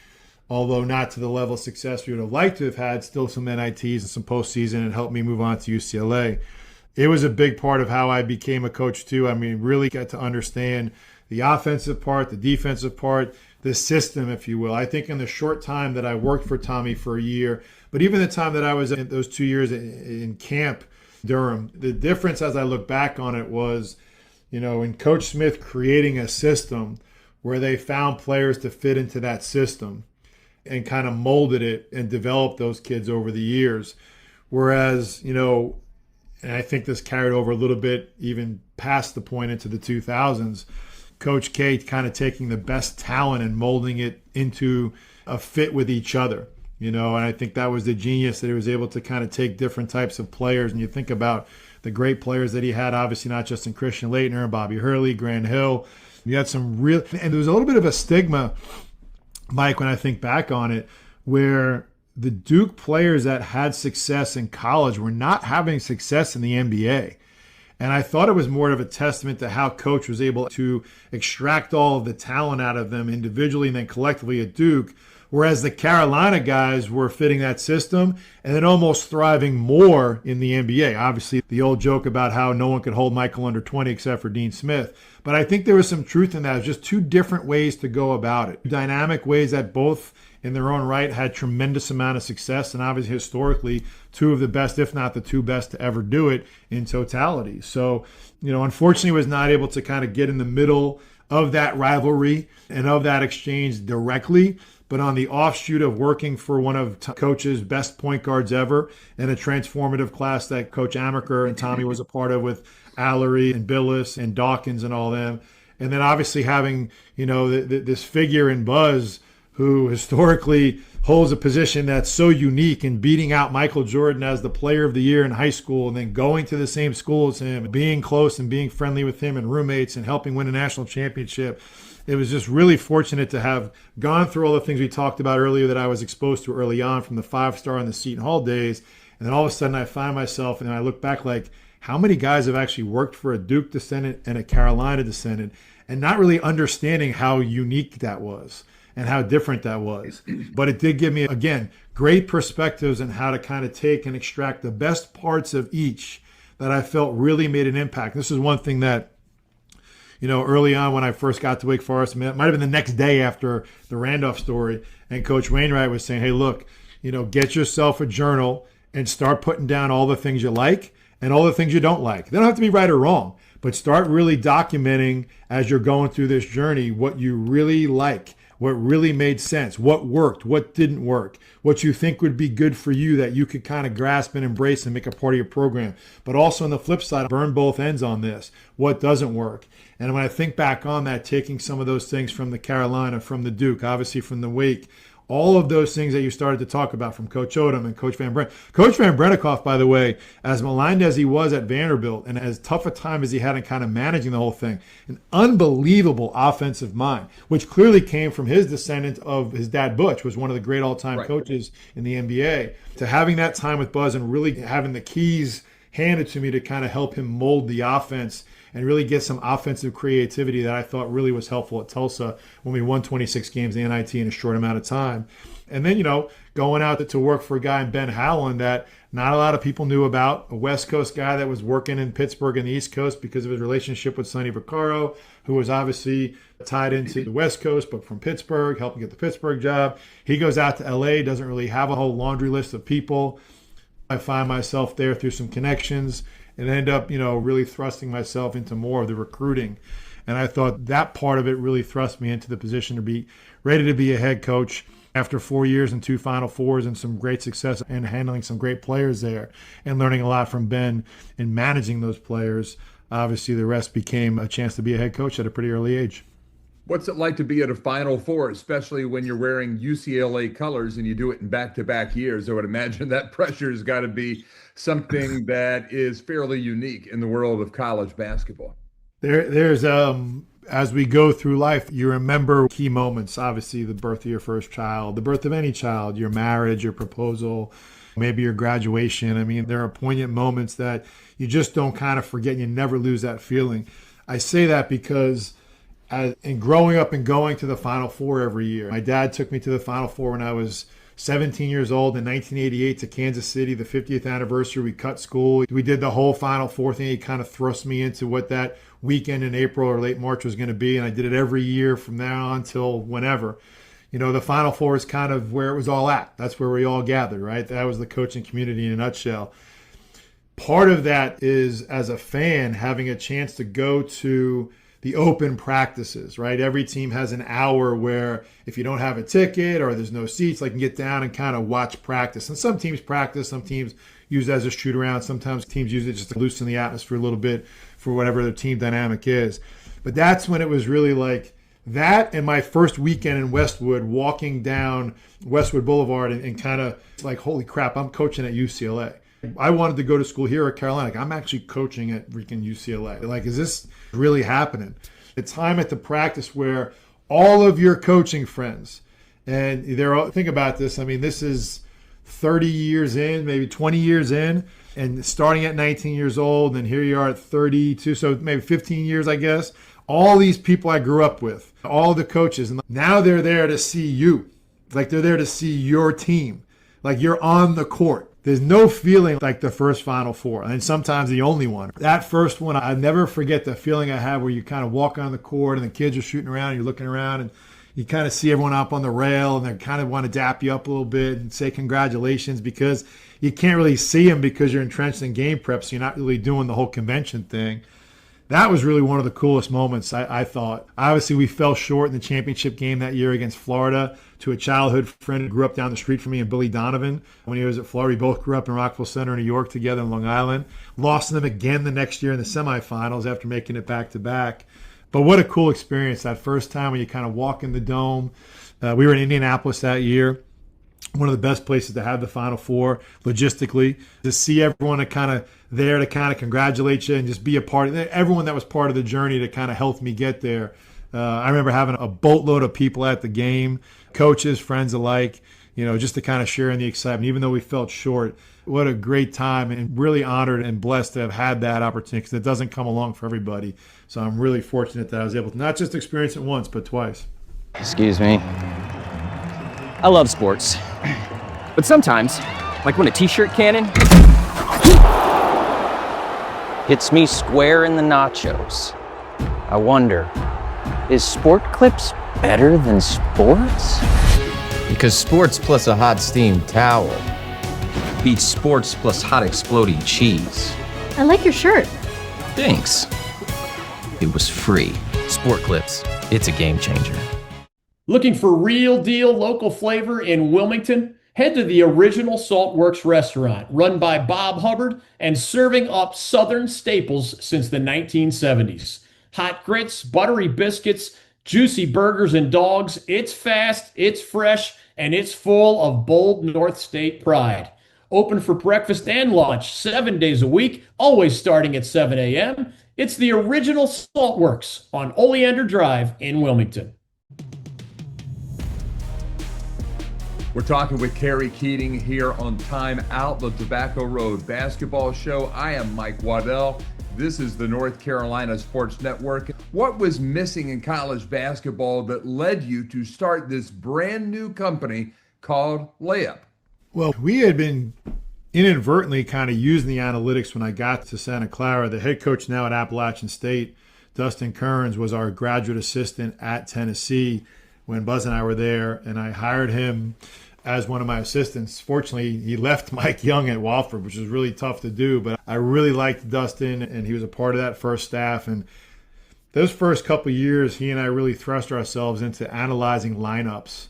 although not to the level of success we would have liked to have had, still some NITs and some postseason, and helped me move on to UCLA. It was a big part of how I became a coach too. I mean, really got to understand the offensive part, the defensive part, the system, if you will. I think in the short time that I worked for Tommy for a year, but even the time that I was in those 2 years in camp Durham, the difference as I look back on it was, in Coach Smith creating a system where they found players to fit into that system and kind of molded it and developed those kids over the years. Whereas, and I think this carried over a little bit even past the point into the 2000s, Coach K kind of taking the best talent and molding it into a fit with each other. And I think that was the genius, that he was able to kind of take different types of players. And you think about the great players that he had, obviously not just in Christian Laettner, Bobby Hurley, Grant Hill. You had some real, and there was a little bit of a stigma, Mike, when I think back on it, where the Duke players that had success in college were not having success in the NBA. And I thought it was more of a testament to how Coach was able to extract all of the talent out of them individually and then collectively at Duke, whereas the Carolina guys were fitting that system and then almost thriving more in the NBA. Obviously, the old joke about how no one could hold Michael under 20 except for Dean Smith. But I think there was some truth in that. It was just two different ways to go about it. Dynamic ways that both in their own right had tremendous amount of success, and obviously historically two of the best, if not the two best to ever do it in totality. So, unfortunately was not able to kind of get in the middle of that rivalry and of that exchange directly, but on the offshoot of working for one of Coach's best point guards ever in a transformative class that Coach Amaker and Tommy was a part of with Allery and Billis and Dawkins and all them. And then obviously having, this figure in Buzz who historically holds a position that's so unique and beating out Michael Jordan as the player of the year in high school and then going to the same school as him, being close and being friendly with him and roommates and helping win a national championship. It was just really fortunate to have gone through all the things we talked about earlier that I was exposed to early on from the 5-star and the Seton Hall days. And then all of a sudden I find myself, and I look back like, how many guys have actually worked for a Duke descendant and a Carolina descendant and not really understanding how unique that was and how different that was. But it did give me, again, great perspectives on how to kind of take and extract the best parts of each that I felt really made an impact. This is one thing that, early on when I first got to Wake Forest, it might have been the next day after the Randolph story, and Coach Wainwright was saying, hey, look, get yourself a journal and start putting down all the things you like and all the things you don't like. They don't have to be right or wrong, but start really documenting as you're going through this journey what you really like, what really made sense, what worked, what didn't work, what you think would be good for you that you could kind of grasp and embrace and make a part of your program. But also on the flip side, burn both ends on this, what doesn't work. And when I think back on that, taking some of those things from the Carolina, from the Duke, obviously from the Wake, all of those things that you started to talk about from Coach Odom and Coach Van Brent. Coach Van Brentikoff, by the way, as maligned as he was at Vanderbilt and as tough a time as he had in kind of managing the whole thing, an unbelievable offensive mind, which clearly came from his descendant of his dad, Butch, was one of the great all-time coaches in the NBA. To having that time with Buzz and really having the keys handed to me to kind of help him mold the offense and really get some offensive creativity that I thought really was helpful at Tulsa when we won 26 games in the NIT in a short amount of time. And then, going out to work for a guy in Ben Howland that not a lot of people knew about, a West Coast guy that was working in Pittsburgh and the East Coast because of his relationship with Sonny Vaccaro, who was obviously tied into the West Coast, but from Pittsburgh, helping get the Pittsburgh job. He goes out to LA, doesn't really have a whole laundry list of people. I find myself there through some connections and end up, really thrusting myself into more of the recruiting. And I thought that part of it really thrust me into the position to be ready to be a head coach after 4 years and 2 Final Fours and some great success and handling some great players there and learning a lot from Ben and managing those players. Obviously, the rest became a chance to be a head coach at a pretty early age. What's it like to be at a Final Four, especially when you're wearing UCLA colors and you do it in back-to-back years? I would imagine that pressure has got to be something that is fairly unique in the world of college basketball. There's as we go through life, you remember key moments, obviously the birth of your first child, the birth of any child, your marriage, your proposal, maybe your graduation. I mean, there are poignant moments that you just don't kind of forget and you never lose that feeling. I say that because in growing up and going to the Final Four every year, my dad took me to the Final Four when I was 17 years old in 1988 to Kansas City, the 50th anniversary. We cut school. We did the whole Final Four thing. He kind of thrust me into what that weekend in April or late March was going to be, and I did it every year from there on till whenever. The Final Four is kind of where it was all at. That's where we all gathered, right? That was the coaching community in a nutshell. Part of that is, as a fan, having a chance to go to the open practices, right? Every team has an hour where if you don't have a ticket or there's no seats, you can get down and kind of watch practice. And some teams practice, some teams use it as a shoot around. Sometimes teams use it just to loosen the atmosphere a little bit for whatever the team dynamic is. But that's when it was really like that, and my first weekend in Westwood, walking down Westwood Boulevard and kind of like, holy crap, I'm coaching at UCLA. I wanted to go to school here at Carolina. Like, I'm actually coaching at freaking UCLA. Like, is this really happening? The time at the practice where all of your coaching friends, and they're all, think about this. I mean, this is 30 years in, maybe 20 years in, and starting at 19 years old, and here you are at 32, so maybe 15 years, I guess. All these people I grew up with, all the coaches, and now they're there to see you. Like, they're there to see your team. Like, you're on the court. There's no feeling like the first Final Four, and sometimes the only one. That first one, I never forget the feeling I had where you kind of walk on the court and the kids are shooting around, and you're looking around, and you kind of see everyone up on the rail, and they kind of want to dap you up a little bit and say congratulations, because you can't really see them because you're entrenched in game prep, so you're not really doing the whole convention thing. That was really one of the coolest moments, I thought. Obviously, we fell short in the championship game that year against Florida to a childhood friend who grew up down the street from me, and Billy Donovan. When he was at Florida, we both grew up in Rockville Center, New York together in Long Island. Lost to them again the next year in the semifinals after making it back-to-back. But what a cool experience, that first time when you kind of walk in the dome. We were in Indianapolis that year. One of the best places to have the Final Four logistically, to see everyone kind of there to kind of congratulate you and just be a part of it. Everyone that was part of the journey to kind of help me get there. I remember having a boatload of people at the game, coaches, friends alike, just to kind of share in the excitement, even though we felt short. What a great time, and really honored and blessed to have had that opportunity, because it doesn't come along for everybody. So I'm really fortunate that I was able to not just experience it once, but twice. Excuse me. I love sports, but sometimes, like when a t-shirt cannon hits me square in the nachos, I wonder, is Sport Clips better than sports? Because sports plus a hot steamed towel beats sports plus hot exploding cheese. I like your shirt. Thanks. It was free. Sport Clips, it's a game changer. Looking for real deal local flavor in Wilmington? Head to the Original Saltworks restaurant, run by Bob Hubbard and serving up Southern staples since the 1970s. Hot grits, buttery biscuits, juicy burgers and dogs. It's fast, it's fresh, and it's full of bold North State pride. Open for breakfast and lunch 7 days a week, always starting at 7 a.m. It's the Original Saltworks on Oleander Drive in Wilmington. We're talking with Kerry Keating here on Time Out, the Tobacco Road Basketball Show. I am Mike Waddell. This is the North Carolina Sports Network. What was missing in college basketball that led you to start this brand new company called Layup? Well, we had been inadvertently kind of using the analytics when I got to Santa Clara. The head coach now at Appalachian State, Dustin Kearns, was our graduate assistant at Tennessee when Buzz and I were there, and I hired him as one of my assistants. Fortunately, he left Mike Young at Wofford, which was really tough to do, but I really liked Dustin, and he was a part of that first staff. And those first couple of years, he and I really thrust ourselves into analyzing lineups.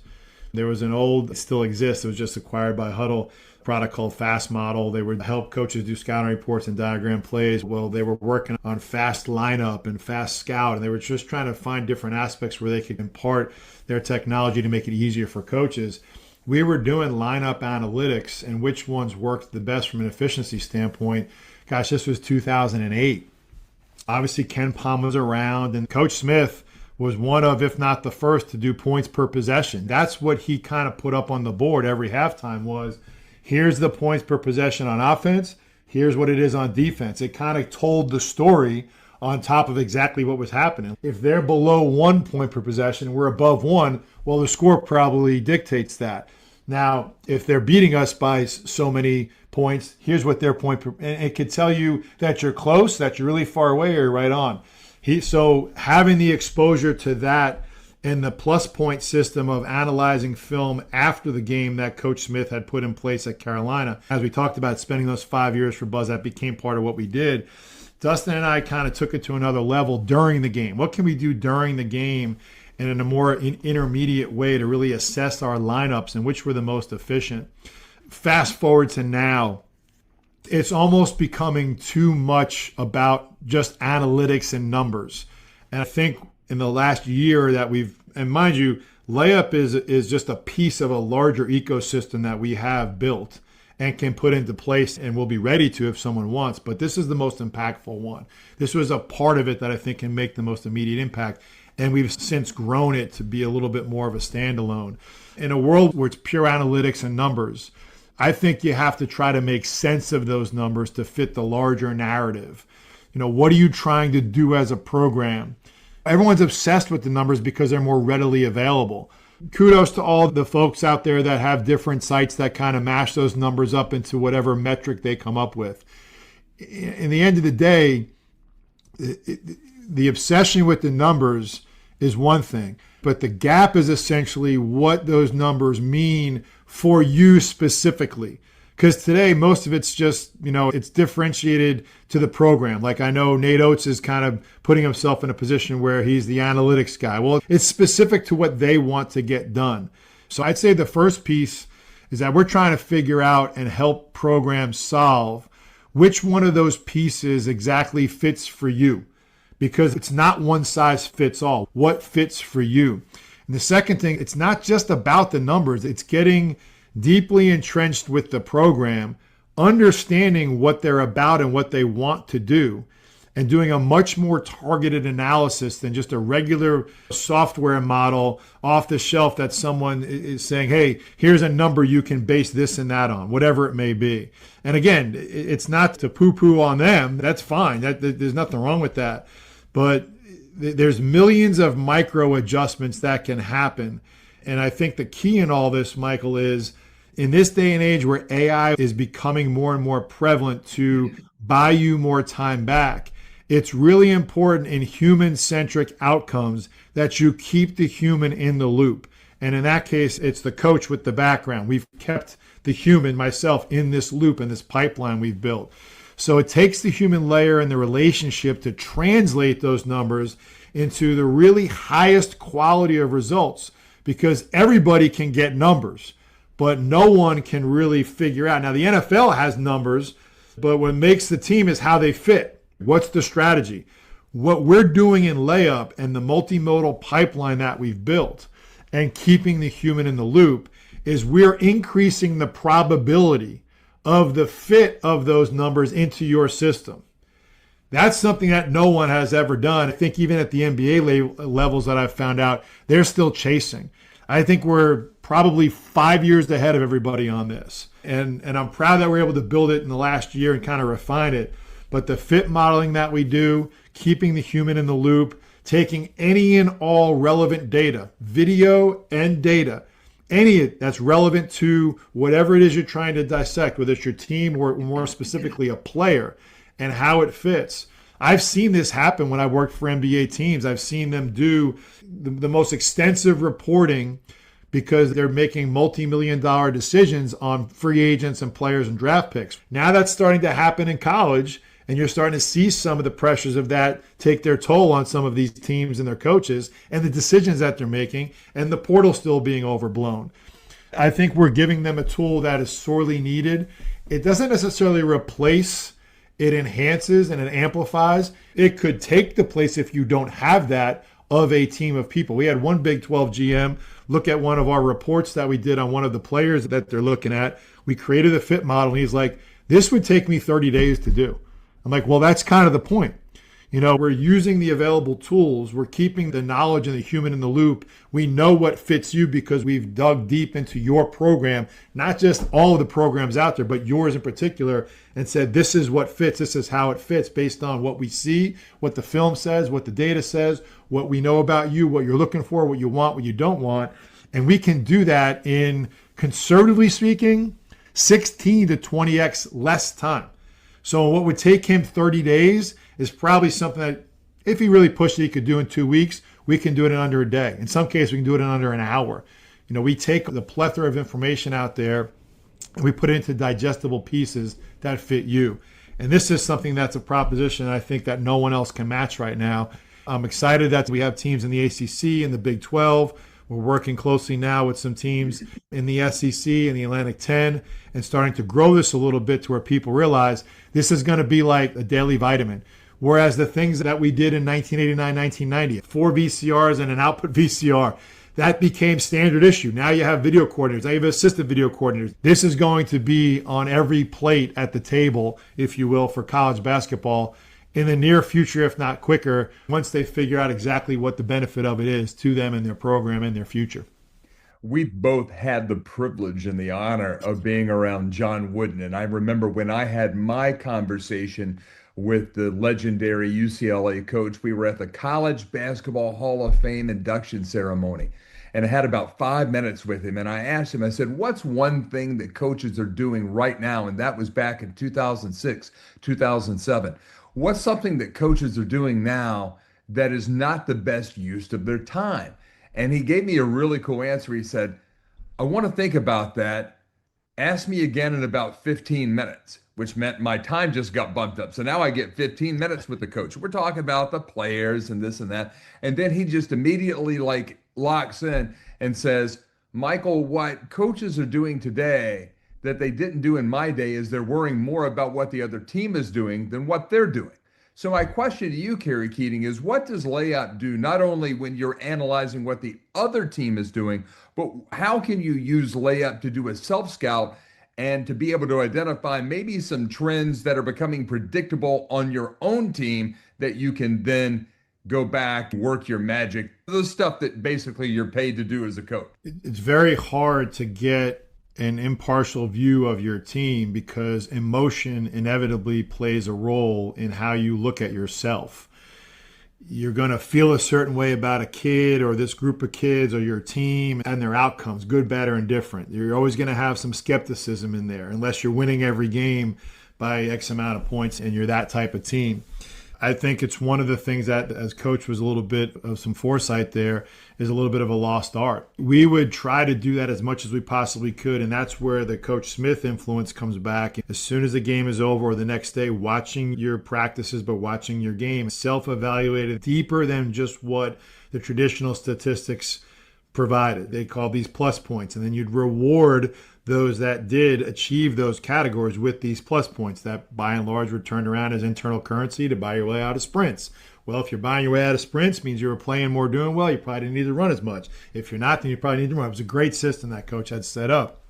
There was an old, it still exists, it was just acquired by Huddle, product called Fast Model. They would help coaches do scouting reports and diagram plays. Well, they were working on Fast Lineup and Fast Scout, and they were just trying to find different aspects where they could impart their technology to make it easier for coaches. We were doing lineup analytics and which ones worked the best from an efficiency standpoint. Gosh, this was 2008. Obviously, Ken Palm was around, and Coach Smith was one of, if not the first, to do points per possession. That's what he kind of put up on the board every halftime was, here's the points per possession on offense, here's what it is on defense. It kind of told the story on top of exactly what was happening. If they're below 1 point per possession, we're above 1, well, the score probably dictates that. Now, if they're beating us by so many points, here's what their point per, and it could tell you that you're close, that you're really far away, or you're right on. So having the exposure to that and the plus point system of analyzing film after the game that Coach Smith had put in place at Carolina, as we talked about spending those 5 years for Buzz, that became part of what we did. Dustin and I kind of took it to another level during the game. What can we do during the game and in a more intermediate way to really assess our lineups and which were the most efficient? Fast forward to now, it's almost becoming too much about just analytics and numbers. And I think in the last year that we've, and mind you, Layup is just a piece of a larger ecosystem that we have built. and can put into place and will be ready to if someone wants. But this is the most impactful one. This was a part of it that I think can make the most immediate impact. And we've since grown it to be a little bit more of a standalone. In a world where it's pure analytics and numbers, I think you have to try to make sense of those numbers to fit the larger narrative. What are you trying to do as a program? Everyone's obsessed with the numbers because they're more readily available. Kudos to all the folks out there that have different sites that kind of mash those numbers up into whatever metric they come up with. In the end of the day, the obsession with the numbers is one thing, but the gap is essentially what those numbers mean for you specifically. Because today, most of it's just, it's differentiated to the program. Like I know Nate Oates is kind of putting himself in a position where he's the analytics guy. Well, it's specific to what they want to get done. So I'd say the first piece is that we're trying to figure out and help programs solve which one of those pieces exactly fits for you. Because it's not one size fits all. What fits for you? And the second thing, it's not just about the numbers. It's getting deeply entrenched with the program, understanding what they're about and what they want to do, and doing a much more targeted analysis than just a regular software model off the shelf that someone is saying, hey, here's a number you can base this and that on, whatever it may be. And again, it's not to poo-poo on them. That's fine. There's nothing wrong with that. But there's millions of micro adjustments that can happen. And I think the key in all this, Michael, is in this day and age where AI is becoming more and more prevalent to buy you more time back, it's really important in human-centric outcomes that you keep the human in the loop. And in that case, it's the coach with the background. We've kept the human, myself, in this loop, in this pipeline we've built. So it takes the human layer and the relationship to translate those numbers into the really highest quality of results, because everybody can get numbers, but no one can really figure out. Now, the NFL has numbers, but what makes the team is how they fit. What's the strategy? What we're doing in Layup and the multimodal pipeline that we've built and keeping the human in the loop is we're increasing the probability of the fit of those numbers into your system. That's something that no one has ever done. I think even at the NBA levels that I've found out, they're still chasing. I think we're probably 5 years ahead of everybody on this. And I'm proud that we're able to build it in the last year and kind of refine it. But the fit modeling that we do, keeping the human in the loop, taking any and all relevant data, video and data, any that's relevant to whatever it is you're trying to dissect, whether it's your team or more specifically a player, and how it fits. I've seen this happen when I worked for NBA teams. I've seen them do the most extensive reporting because they're making multi-million-dollar decisions on free agents and players and draft picks. Now that's starting to happen in college, and you're starting to see some of the pressures of that take their toll on some of these teams and their coaches and the decisions that they're making, and the portal still being overblown. I think we're giving them a tool that is sorely needed. It doesn't necessarily replace, it enhances and it amplifies. It could take the place, if you don't have that, of a team of people. We had one Big 12 GM look at one of our reports that we did on one of the players that they're looking at. We created a fit model, and he's like, this would take me 30 days to do. I'm like, well, that's kind of the point. You know, we're using the available tools. We're keeping the knowledge and the human in the loop. We know what fits you because we've dug deep into your program, not just all of the programs out there, but yours in particular, and said, this is what fits. This is how it fits based on what we see, what the film says, what the data says, what we know about you, what you're looking for, what you want, what you don't want. And we can do that in, conservatively speaking, 16 to 20x less time. So what would take him 30 days is probably something that, if he really pushed it, he could do in 2 weeks. We can do it in under a day. In some cases, we can do it in under an hour. You know, we take the plethora of information out there and we put it into digestible pieces that fit you. And this is something that's a proposition I think that no one else can match right now. I'm excited that we have teams in the ACC and the Big 12. We're working closely now with some teams in the SEC and the Atlantic 10 and starting to grow this a little bit to where people realize this is going to be like a daily vitamin. Whereas the things that we did in 1989, 1990, 4 VCRs and an output VCR, that became standard issue. Now you have video coordinators. Now you have assistant video coordinators. This is going to be on every plate at the table, if you will, for college basketball in the near future, if not quicker, once they figure out exactly what the benefit of it is to them and their program and their future. We've both had the privilege and the honor of being around John Wooden. And I remember when I had my conversation with the legendary UCLA coach, we were at the College Basketball Hall of Fame induction ceremony. And I had about 5 minutes with him. And I asked him, I said, what's one thing that coaches are doing right now? And that was back in 2006, 2007. What's something that coaches are doing now that is not the best use of their time? And he gave me a really cool answer. He said, I want to think about that. Ask me again in about 15 minutes, which meant my time just got bumped up. So now I get 15 minutes with the coach. We're talking about the players and this and that. And then he just immediately locks in and says, Michael, what coaches are doing today that they didn't do in my day is they're worrying more about what the other team is doing than what they're doing. So my question to you, Kerry Keating, is what does Layup do not only when you're analyzing what the other team is doing, but how can you use Layup to do a self-scout and to be able to identify maybe some trends that are becoming predictable on your own team that you can then go back, work your magic, the stuff that basically you're paid to do as a coach? It's very hard to get an impartial view of your team because emotion inevitably plays a role in how you look at yourself. You're going to feel a certain way about a kid or this group of kids or your team and their outcomes, good, bad, or indifferent. You're always going to have some skepticism in there unless you're winning every game by X amount of points and you're that type of team. I think it's one of the things that, as coach, was a little bit of some foresight there, is a little bit of a lost art. We would try to do that as much as we possibly could, and that's where the Coach Smith influence comes back. As soon as the game is over or the next day, watching your practices, but watching your game, self-evaluated deeper than just what the traditional statistics provided. They call these plus points, and then you'd reward those that did achieve those categories with these plus points that by and large were turned around as internal currency to buy your way out of sprints. Well, if you're buying your way out of sprints, means you were playing more, doing well, you probably didn't need to run as much. If you're not, then you probably need to run. It was a great system that coach had set up.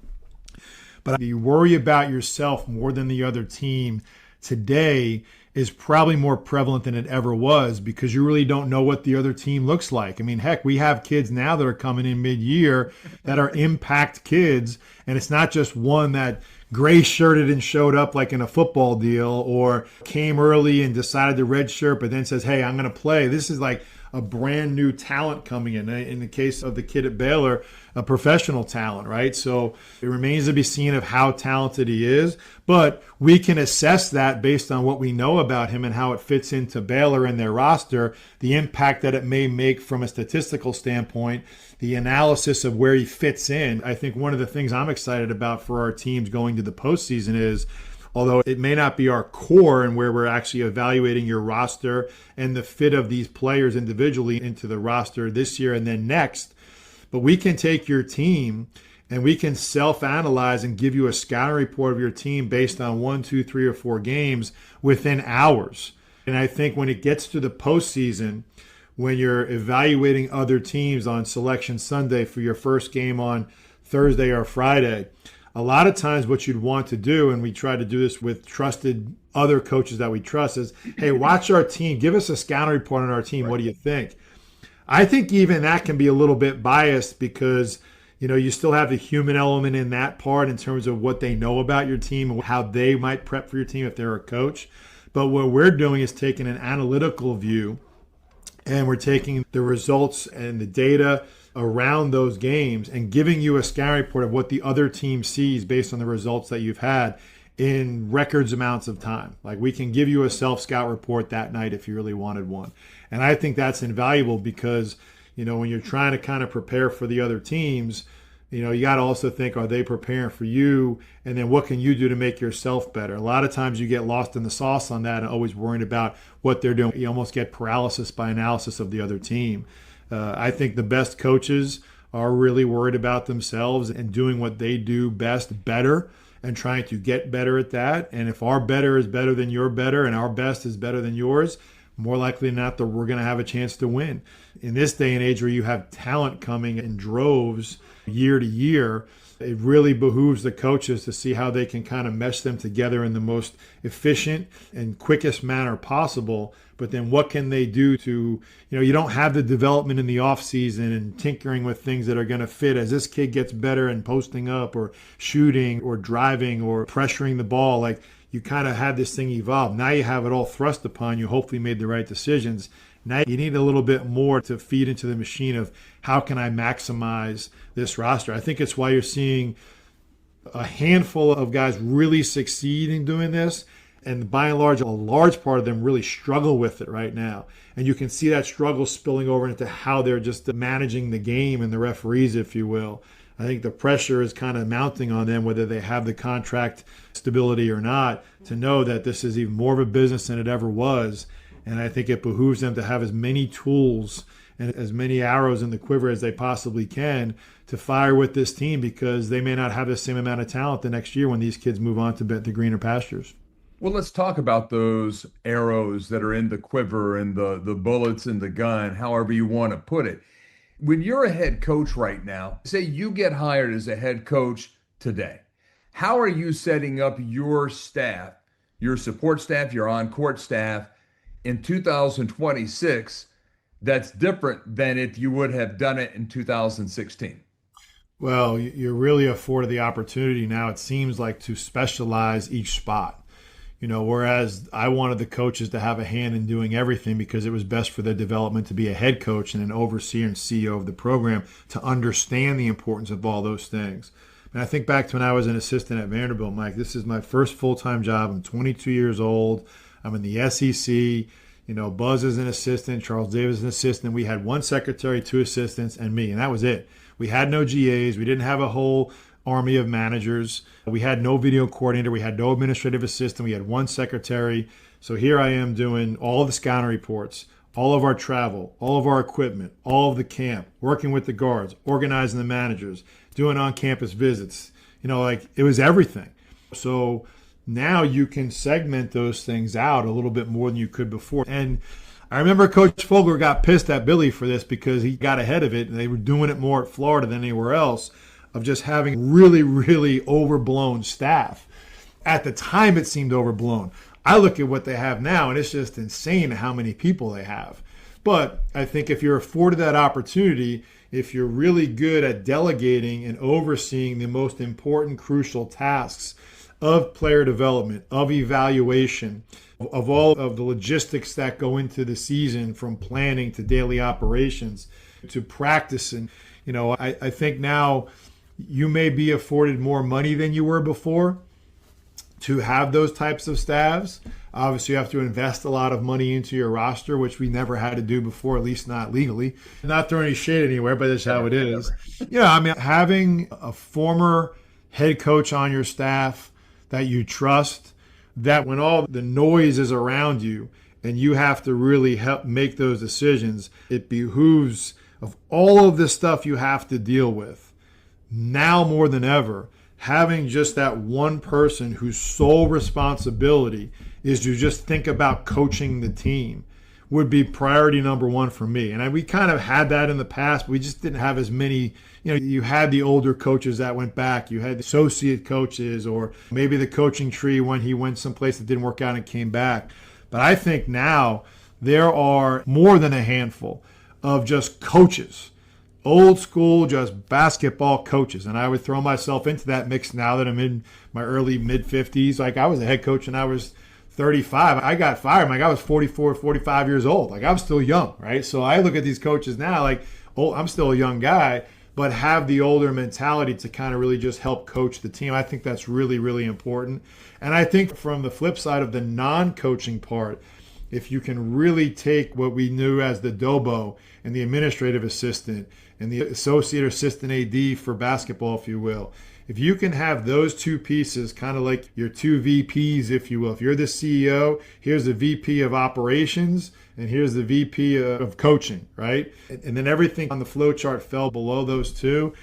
But you worry about yourself more than the other team today is probably more prevalent than it ever was because you really don't know what the other team looks like. I mean, heck, we have kids now that are coming in mid-year that are impact kids, and it's not just one that gray-shirted and showed up like in a football deal or came early and decided to redshirt but then says, hey, I'm going to play. This is like a brand new talent coming in. In the case of the kid at Baylor, a professional talent, right? So it remains to be seen of how talented he is, but we can assess that based on what we know about him and how it fits into Baylor and their roster, the impact that it may make from a statistical standpoint, the analysis of where he fits in. I think one of the things I'm excited about for our teams going to the postseason is, although it may not be our core and where we're actually evaluating your roster and the fit of these players individually into the roster this year and then next, but we can take your team and we can self-analyze and give you a scouting report of your team based on 1, 2, 3, or 4 games within hours. And I think when it gets to the postseason, when you're evaluating other teams on Selection Sunday for your first game on Thursday or Friday, a lot of times what you'd want to do, and we try to do this with trusted other coaches that we trust, is, hey, watch our team. Give us a scouting report on our team. What do you think? I think even that can be a little bit biased because, you know, you still have the human element in that part in terms of what they know about your team and how they might prep for your team if they're a coach. But what we're doing is taking an analytical view, and we're taking the results and the data around those games and giving you a scouting report of what the other team sees based on the results that you've had in records amounts of time. Like, we can give you a self-scout report that night if you really wanted one. And I think that's invaluable because, you know, when you're trying to kind of prepare for the other teams, you know, you got to also think, are they preparing for you? And then what can you do to make yourself better? A lot of times you get lost in the sauce on that and always worrying about what they're doing. You almost get paralysis by analysis of the other team. I think the best coaches are really worried about themselves and doing what they do best better and trying to get better at that. And if our better is better than your better and our best is better than yours, more likely than not that we're going to have a chance to win. In this day and age where you have talent coming in droves year to year, it really behooves the coaches to see how they can kind of mesh them together in the most efficient and quickest manner possible. But then what can they do to, you don't have the development in the off season and tinkering with things that are going to fit as this kid gets better and posting up or shooting or driving or pressuring the ball. Like, you kind of had this thing evolve. Now you have it all thrust upon you, hopefully made the right decisions. Now you need a little bit more to feed into the machine of how can I maximize this roster. I think it's why you're seeing a handful of guys really succeed in doing this. And by and large, a large part of them really struggle with it right now. And you can see that struggle spilling over into how they're just managing the game and the referees, if you will. I think the pressure is kind of mounting on them, whether they have the contract stability or not, to know that this is even more of a business than it ever was. And I think it behooves them to have as many tools and as many arrows in the quiver as they possibly can to fire with this team, because they may not have the same amount of talent the next year when these kids move on to the greener pastures. Well, let's talk about those arrows that are in the quiver and the bullets in the gun, however you want to put it. When you're a head coach right now, say you get hired as a head coach today, how are you setting up your staff, your support staff, your on-court staff in 2026 that's different than if you would have done it in 2016? Well, you're really afforded the opportunity now, it seems like, to specialize each spot. Whereas I wanted the coaches to have a hand in doing everything because it was best for their development to be a head coach and an overseer and CEO of the program to understand the importance of all those things. And I think back to when I was an assistant at Vanderbilt, Mike. This is my first full-time job. I'm 22 years old. I'm in the SEC. Buzz is an assistant. Charles Davis is an assistant. We had one secretary, two assistants, and me, and that was it. We had no GAs. We didn't have a whole army of managers. We had no video coordinator. We had no administrative assistant. We had one secretary. So here I am doing all of the scouting reports, all of our travel, all of our equipment, all of the camp, working with the guards, organizing the managers, doing on-campus visits. It was everything. So now you can segment those things out a little bit more than you could before. And I remember Coach Fogler got pissed at Billy for this because he got ahead of it, and they were doing it more at Florida than anywhere else, of just having really, really overblown staff. At the time, it seemed overblown. I look at what they have now, and it's just insane how many people they have. But I think if you're afforded that opportunity, if you're really good at delegating and overseeing the most important, crucial tasks of player development, of evaluation, of all of the logistics that go into the season, from planning to daily operations to practice. And, I think now you may be afforded more money than you were before to have those types of staffs. Obviously, you have to invest a lot of money into your roster, which we never had to do before, at least not legally. Not throwing any shade anywhere, but that's how it is. Having a former head coach on your staff that you trust, that when all the noise is around you and you have to really help make those decisions, it behooves of all of the stuff you have to deal with, now more than ever, having just that one person whose sole responsibility is to just think about coaching the team would be priority number one for me. And we kind of had that in the past, but we just didn't have as many. You had the older coaches that went back. You had the associate coaches, or maybe the coaching tree when he went someplace that didn't work out and came back. But I think now there are more than a handful of just coaches, old school, just basketball coaches. And I would throw myself into that mix now that I'm in my early mid-50s. Like, I was a head coach and I was 35. I got fired. Like, I was 44, 45 years old. Like, I was still young, right? So I look at these coaches now like, oh, I'm still a young guy, but have the older mentality to kind of really just help coach the team. I think that's really, really important. And I think from the flip side of the non-coaching part, if you can really take what we knew as the DOBO and the administrative assistant and the associate or assistant AD for basketball, if you will, if you can have those two pieces, kind of like your two VPs, if you will. If you're the CEO, here's the VP of operations, and here's the VP of coaching, right? And then everything on the flow chart fell below those two.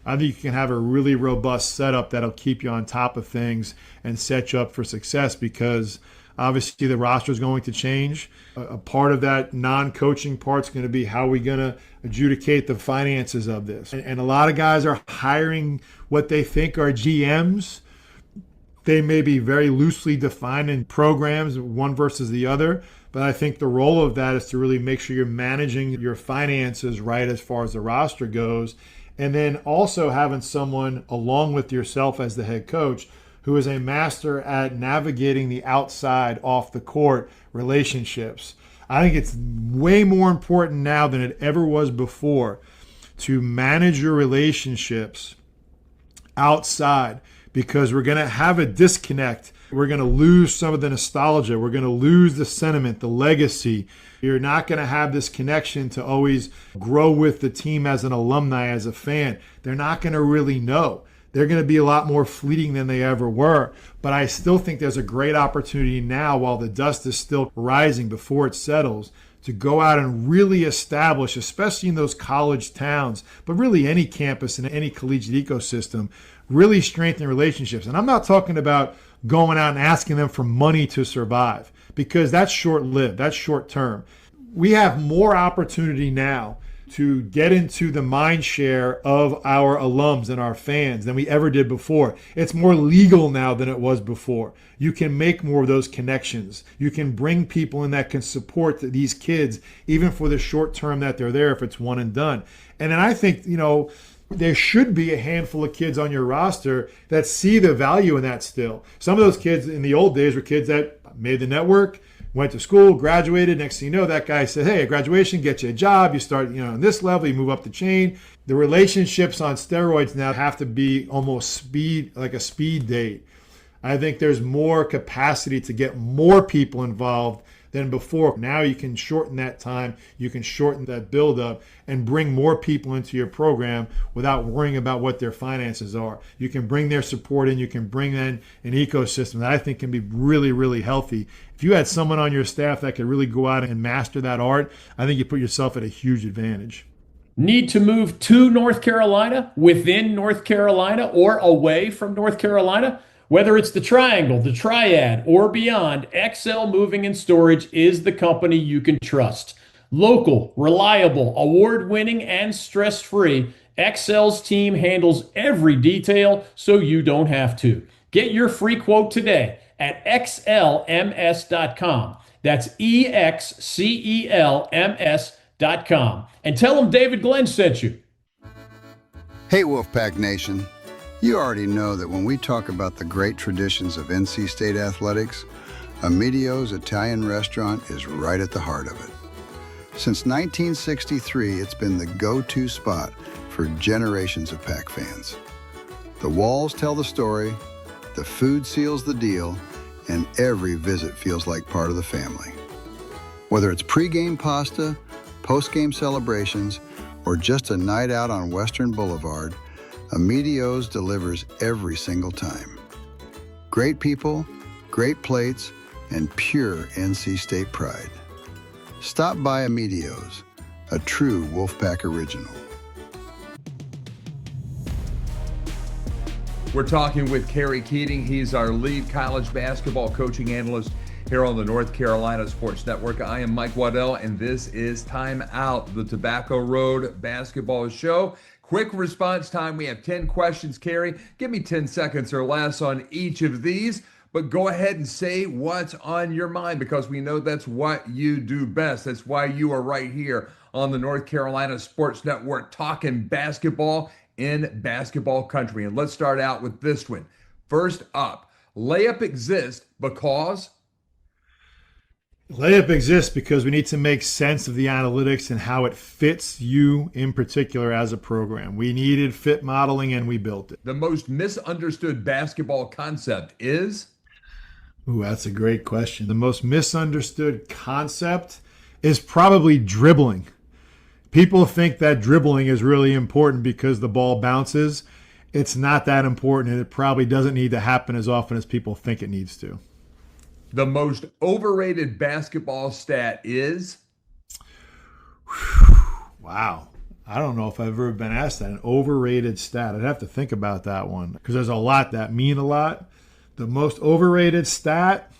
I think you can have a really robust setup that'll keep you on top of things and set you up for success, because Obviously, the roster is going to change. A part of that non-coaching part is going to be how we're going to adjudicate the finances of this. And a lot of guys are hiring what they think are GMs. They may be very loosely defined in programs, one versus the other. But I think the role of that is to really make sure you're managing your finances right as far as the roster goes. And then also having someone along with yourself as the head coach who is a master at navigating the outside off the court relationships. I think it's way more important now than it ever was before to manage your relationships outside, because we're going to have a disconnect. We're going to lose some of the nostalgia. We're going to lose the sentiment, the legacy. You're not going to have this connection to always grow with the team as an alumni, as a fan. They're not going to really know. They're going to be a lot more fleeting than they ever were. But I still think there's a great opportunity now, while the dust is still rising before it settles, to go out and really establish, especially in those college towns, but really any campus and any collegiate ecosystem, really strengthen relationships. And I'm not talking about going out and asking them for money to survive, because that's short-lived, that's short-term. We have more opportunity now to get into the mind share of our alums and our fans than we ever did before. It's more legal now than it was before. You can make more of those connections. You can bring people in that can support these kids, even for the short term that they're there, if it's one and done. And then I think, there should be a handful of kids on your roster that see the value in that still. Some of those kids in the old days were kids that made the network, went to school, graduated. Next thing you know, that guy said, hey, a graduation gets you a job. You start, on this level, you move up the chain. The relationships on steroids now have to be almost speed, like a speed date. I think there's more capacity to get more people involved than before. Now you can shorten that time, you can shorten that buildup, and bring more people into your program without worrying about what their finances are. You can bring their support in, you can bring in an ecosystem that I think can be really, really healthy. If you had someone on your staff that could really go out and master that art, I think you put yourself at a huge advantage. Need to move to North Carolina, within North Carolina, or away from North Carolina? Whether it's the Triangle, the Triad, or beyond, XL Moving and Storage is the company you can trust. Local, reliable, award-winning, and stress-free, XL's team handles every detail so you don't have to. Get your free quote today at xlms.com. That's EXCELMS.com. And tell them David Glenn sent you. Hey, Wolfpack Nation. You already know that when we talk about the great traditions of NC State athletics, Amedio's Italian restaurant is right at the heart of it. Since 1963, it's been the go-to spot for generations of Pack fans. The walls tell the story, the food seals the deal, and every visit feels like part of the family. Whether it's pre-game pasta, post-game celebrations, or just a night out on Western Boulevard, Amedio's delivers every single time. Great people, great plates, and pure NC State pride. Stop by Amedio's, a true Wolfpack original. We're talking with Kerry Keating. He's our lead college basketball coaching analyst here on the North Carolina Sports Network. I am Mike Waddell, and this is Time Out, the Tobacco Road basketball show. Quick response time. We have 10 questions, Kerry. Give me 10 seconds or less on each of these, but go ahead and say what's on your mind, because we know that's what you do best. That's why you are right here on the North Carolina Sports Network talking basketball in basketball country. And let's start out with this one. First up, Layup exists because... Layup exists because we need to make sense of the analytics and how it fits you in particular as a program. We needed fit modeling and we built it. The most misunderstood basketball concept is? Ooh, that's a great question. The most misunderstood concept is probably dribbling. People think that dribbling is really important because the ball bounces. It's not that important, and it probably doesn't need to happen as often as people think it needs to. The most overrated basketball stat is? Wow. I don't know if I've ever been asked that. An overrated stat. I'd have to think about that one because there's a lot that mean a lot. The most overrated stat?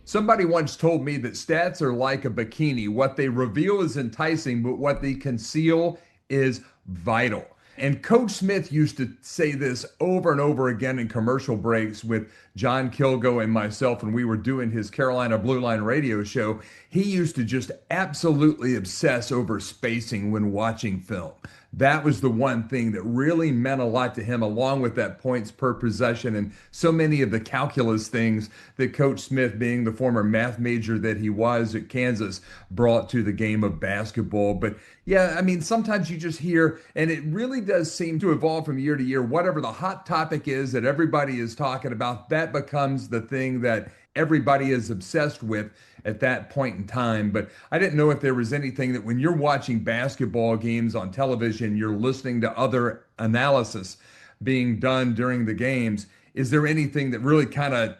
Somebody once told me that stats are like a bikini. What they reveal is enticing, but what they conceal is vital. And Coach Smith used to say this over and over again in commercial breaks with John Kilgo and myself when we were doing his Carolina Blue Line radio show. He used to just absolutely obsess over spacing when watching film. That was the one thing that really meant a lot to him, along with that points per possession and so many of the calculus things that Coach Smith, being the former math major that he was at Kansas, brought to the game of basketball. But yeah, I mean, sometimes you just hear, and it really does seem to evolve from year to year, whatever the hot topic is that everybody is talking about, that becomes the thing that everybody is obsessed with at that point in time. But I didn't know if there was anything that when you're watching basketball games on television, you're listening to other analysis being done during the games. Is there anything that really kind of,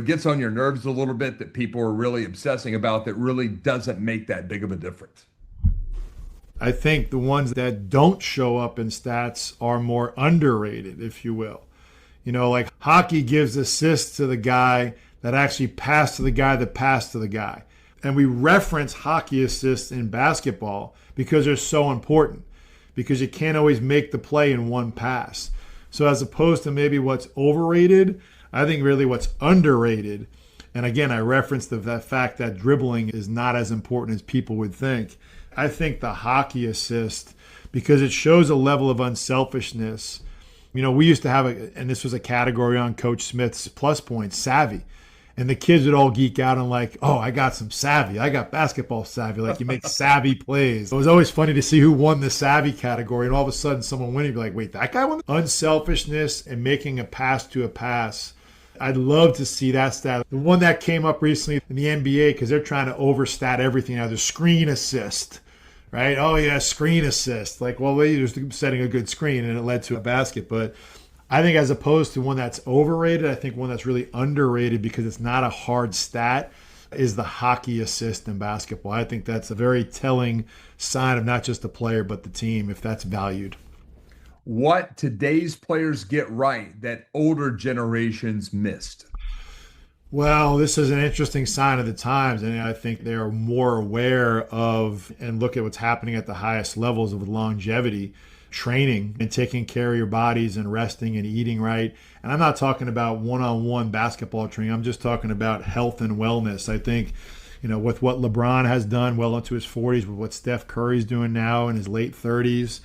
gets on your nerves a little bit that people are really obsessing about that really doesn't make that big of a difference? I think the ones that don't show up in stats are more underrated, if you will. Like hockey gives assists to the guy that actually passed to the guy that passed to the guy. And we reference hockey assists in basketball because they're so important, because you can't always make the play in one pass. So as opposed to maybe what's overrated, I think really what's underrated, and again, I referenced the fact that dribbling is not as important as people would think. I think the hockey assist, because it shows a level of unselfishness. We used to have and this was a category on Coach Smith's plus points, savvy. And the kids would all geek out and like, oh, I got some savvy. I got basketball savvy. Like you make savvy plays. It was always funny to see who won the savvy category. And all of a sudden someone winning, be like, wait, that guy won? Unselfishness and making a pass to a pass. I'd love to see that stat. The one that came up recently in the NBA, because they're trying to overstat everything now, the screen assist. Right? Oh, yeah, screen assist. Like, well, they were just setting a good screen and it led to a basket. But I think as opposed to one that's overrated, I think one that's really underrated because it's not a hard stat is the hockey assist in basketball. I think that's a very telling sign of not just the player, but the team, if that's valued. What today's players get right that older generations missed? Well, this is an interesting sign of the times, and I think they are more aware of and look at what's happening at the highest levels of longevity, training and taking care of your bodies and resting and eating right. And I'm not talking about one-on-one basketball training. I'm just talking about health and wellness. I think, with what LeBron has done well into his 40s, with what Steph Curry's doing now in his late 30s,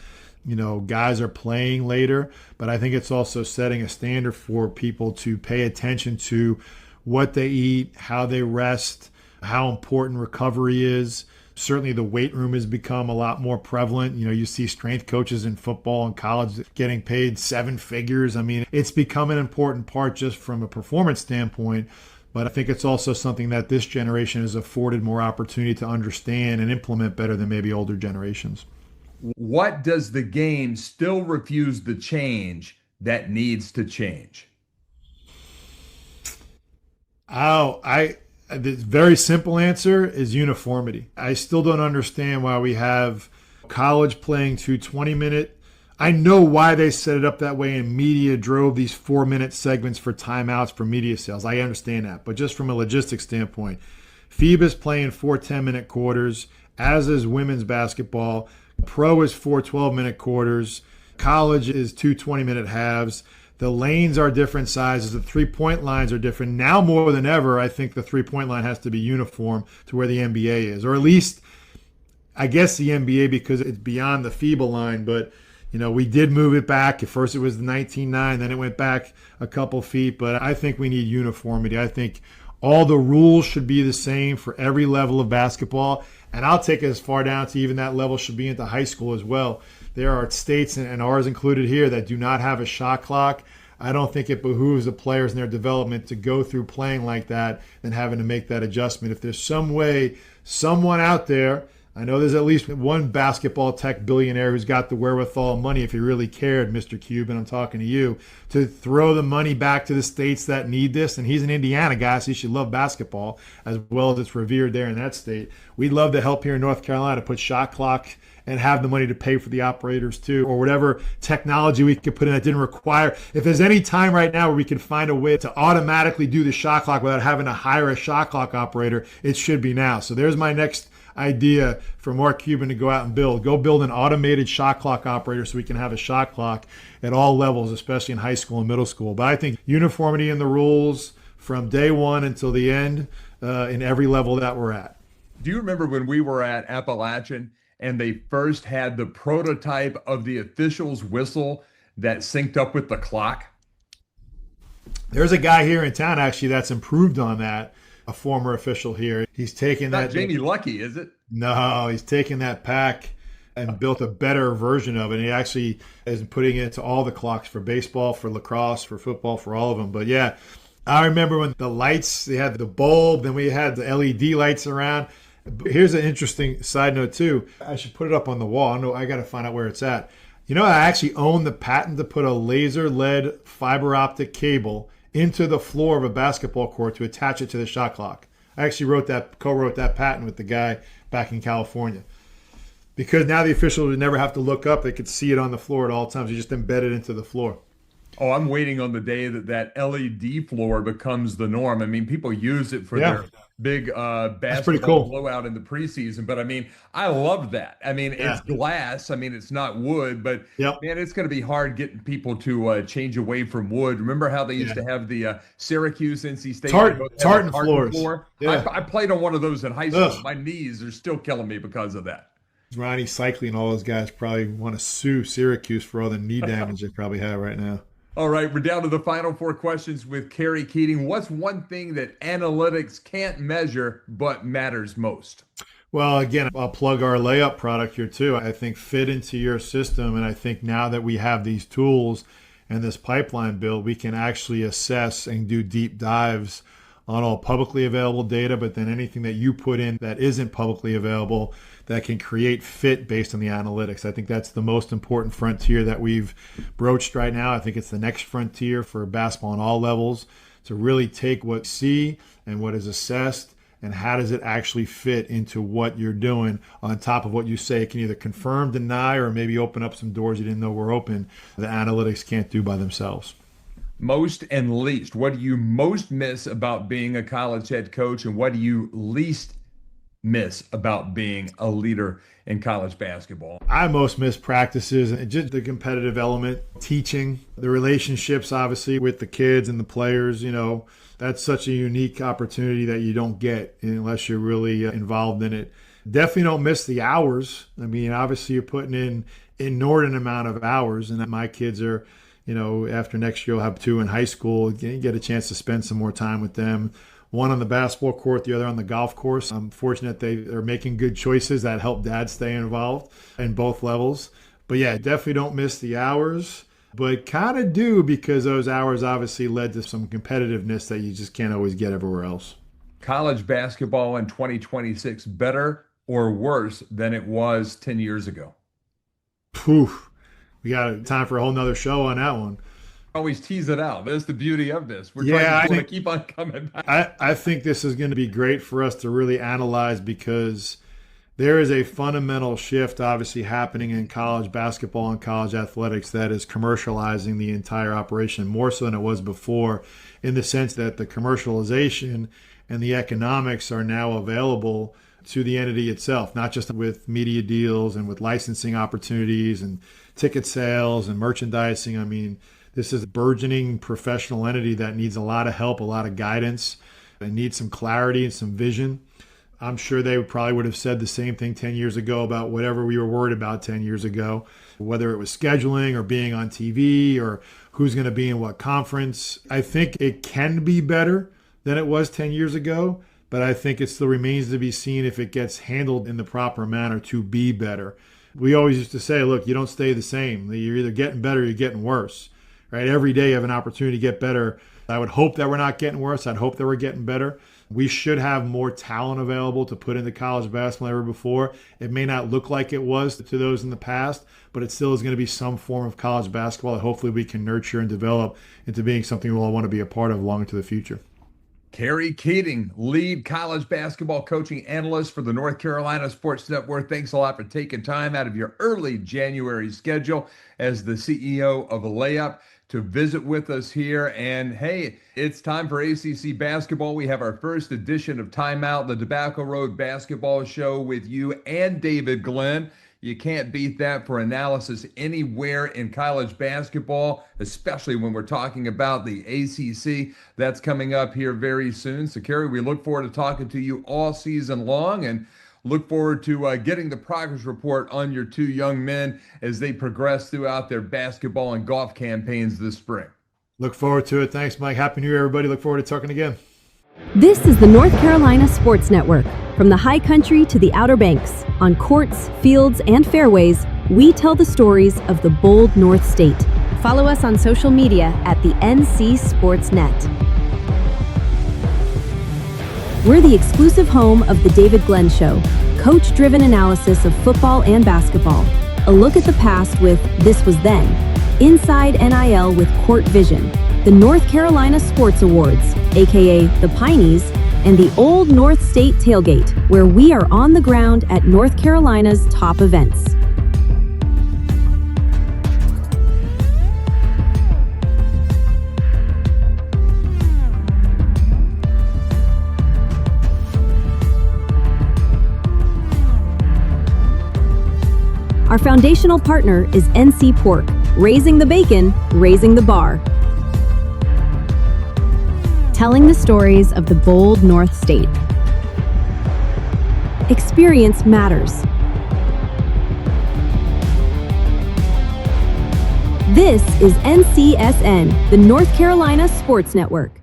guys are playing later, but I think it's also setting a standard for people to pay attention to what they eat, how they rest, how important recovery is. Certainly the weight room has become a lot more prevalent. You see strength coaches in football and college getting paid seven figures. I mean, it's become an important part just from a performance standpoint, but I think it's also something that this generation has afforded more opportunity to understand and implement better than maybe older generations. What does the game still refuse to change that needs to change? The very simple answer is uniformity. I still don't understand why we have college playing 20-minute. I know why they set it up that way, and media drove these 4-minute segments for timeouts for media sales. I understand that. But just from a logistics standpoint, FIBA's playing 4 10-minute quarters, as is women's basketball. Pro is 4 12-minute quarters. College is 2 20-minute halves. The lanes are different sizes. The three-point lines are different. Now more than ever, I think the three-point line has to be uniform to where the NBA is. Or at least, I guess the NBA, because it's beyond the FIBA line. But, we did move it back. At first it was the 19.9, then it went back a couple feet. But I think we need uniformity. I think all the rules should be the same for every level of basketball. And I'll take it as far down to even that level should be into high school as well. There are states, and ours included here, that do not have a shot clock. I don't think it behooves the players in their development to go through playing like that and having to make that adjustment. If there's some way, someone out there, I know there's at least one basketball tech billionaire who's got the wherewithal and money, if he really cared, Mr. Cube, and I'm talking to you, to throw the money back to the states that need this. And he's an Indiana guy, so he should love basketball as well as it's revered there in that state. We'd love to help here in North Carolina put shot clock and have the money to pay for the operators too, or whatever technology we could put in that didn't require. If there's any time right now where we can find a way to automatically do the shot clock without having to hire a shot clock operator, it should be now. So there's my next idea for Mark Cuban to go out and build. Go build an automated shot clock operator so we can have a shot clock at all levels, especially in high school and middle school. But I think uniformity in the rules from day one until the end in every level that we're at. Do you remember when we were at Appalachian and they first had the prototype of the official's whistle that synced up with the clock? There's a guy here in town actually that's improved on that, a former official here. He's taken Not that. Jamie Lucky, is it? No, he's taken that pack and built a better version of it. He actually is putting it into all the clocks for baseball, for lacrosse, for football, for all of them. But yeah, I remember when the lights, they had the bulb, then we had the LED lights around. Here's an interesting side note too. I should put it up on the wall. I got to find out where it's at. You know, I actually own the patent to put a laser lead fiber optic cable into the floor of a basketball court to attach it to the shot clock. I actually co-wrote that patent with the guy back in California. Because now the officials would never have to look up. They could see it on the floor at all times. You just embed it into the floor. Oh, I'm waiting on the day that LED floor becomes the norm. I mean, people use it for their big basketball blowout in the preseason. But I mean, I love that. I mean, it's glass. I mean, it's not wood, but man, it's going to be hard getting people to change away from wood. Remember how they used to have the Syracuse, NC State tartan floors? Yeah. I played on one of those in high school. Ugh. My knees are still killing me because of that. Ronnie Cycling, all those guys probably want to sue Syracuse for all the knee damage they probably have right now. All right, we're down to the final 4 questions with Kerry Keating. What's one thing that analytics can't measure but matters most? Well, again, I'll plug our Layup product here too. I think fit into your system, and I think now that we have these tools and this pipeline built, we can actually assess and do deep dives on all publicly available data, but then anything that you put in that isn't publicly available that can create fit based on the analytics. I think that's the most important frontier that we've broached right now. I think it's the next frontier for basketball on all levels, to really take what you see and what is assessed and how does it actually fit into what you're doing on top of what you say. It can either confirm, deny, or maybe open up some doors you didn't know were open that analytics can't do by themselves. Most and least. What do you most miss about being a college head coach, and what do you least miss about being a leader in college basketball? I most miss practices and just the competitive element, teaching, the relationships, obviously, with the kids and the players. You know, that's such a unique opportunity that you don't get unless you're really involved in it. Definitely don't miss the hours. I mean, obviously, you're putting in inordinate amount of hours, and my kids are, you know, after next year, I'll have 2 in high school, get a chance to spend some more time with them. One on the basketball court, the other on the golf course. I'm fortunate they're making good choices that help dad stay involved in both levels. But yeah, definitely don't miss the hours, but kind of do, because those hours obviously led to some competitiveness that you just can't always get everywhere else. College basketball in 2026, better or worse than it was 10 years ago? Poof. We got time for a whole nother show on that one. Always tease it out. That's the beauty of this. We're trying to keep on coming back. I think this is going to be great for us to really analyze, because there is a fundamental shift obviously happening in college basketball and college athletics that is commercializing the entire operation more so than it was before, in the sense that the commercialization and the economics are now available to the entity itself, not just with media deals and with licensing opportunities and ticket sales and merchandising. I mean, this is a burgeoning professional entity that needs a lot of help, a lot of guidance, and needs some clarity and some vision. I'm sure they probably would have said the same thing 10 years ago about whatever we were worried about 10 years ago, whether it was scheduling or being on TV or who's going to be in what conference. I think it can be better than it was 10 years ago, but I think it still remains to be seen if it gets handled in the proper manner to be better. We always used to say, look, you don't stay the same. You're either getting better or you're getting worse. Right? Every day you have an opportunity to get better. I would hope that we're not getting worse. I'd hope that we're getting better. We should have more talent available to put into college basketball than ever before. It may not look like it was to those in the past, but it still is going to be some form of college basketball that hopefully we can nurture and develop into being something we'll all want to be a part of long into the future. Kerry Keating, lead college basketball coaching analyst for the North Carolina Sports Network. Thanks a lot for taking time out of your early January schedule as the CEO of Layup to visit with us here. And hey, it's time for ACC basketball. We have our first edition of Timeout, the Tobacco Road Basketball Show with you and David Glenn. You can't beat that for analysis anywhere in college basketball, especially when we're talking about the ACC. That's coming up here very soon. So, Kerry, we look forward to talking to you all season long and look forward to getting the progress report on your two young men as they progress throughout their basketball and golf campaigns this spring. Look forward to it. Thanks, Mike. Happy New Year, everybody. Look forward to talking again. This is the North Carolina Sports Network. From the high country to the Outer Banks, on courts, fields, and fairways, we tell the stories of the bold North State. Follow us on social media at the NC Sportsnet. We're the exclusive home of The David Glenn Show, coach-driven analysis of football and basketball. A look at the past with This Was Then, Inside NIL with Court Vision, the North Carolina Sports Awards, aka the Pineys, and the Old North State Tailgate, where we are on the ground at North Carolina's top events. Our foundational partner is NC Pork, raising the bacon, raising the bar. Telling the stories of the bold North State. Experience matters. This is NCSN, the North Carolina Sports Network.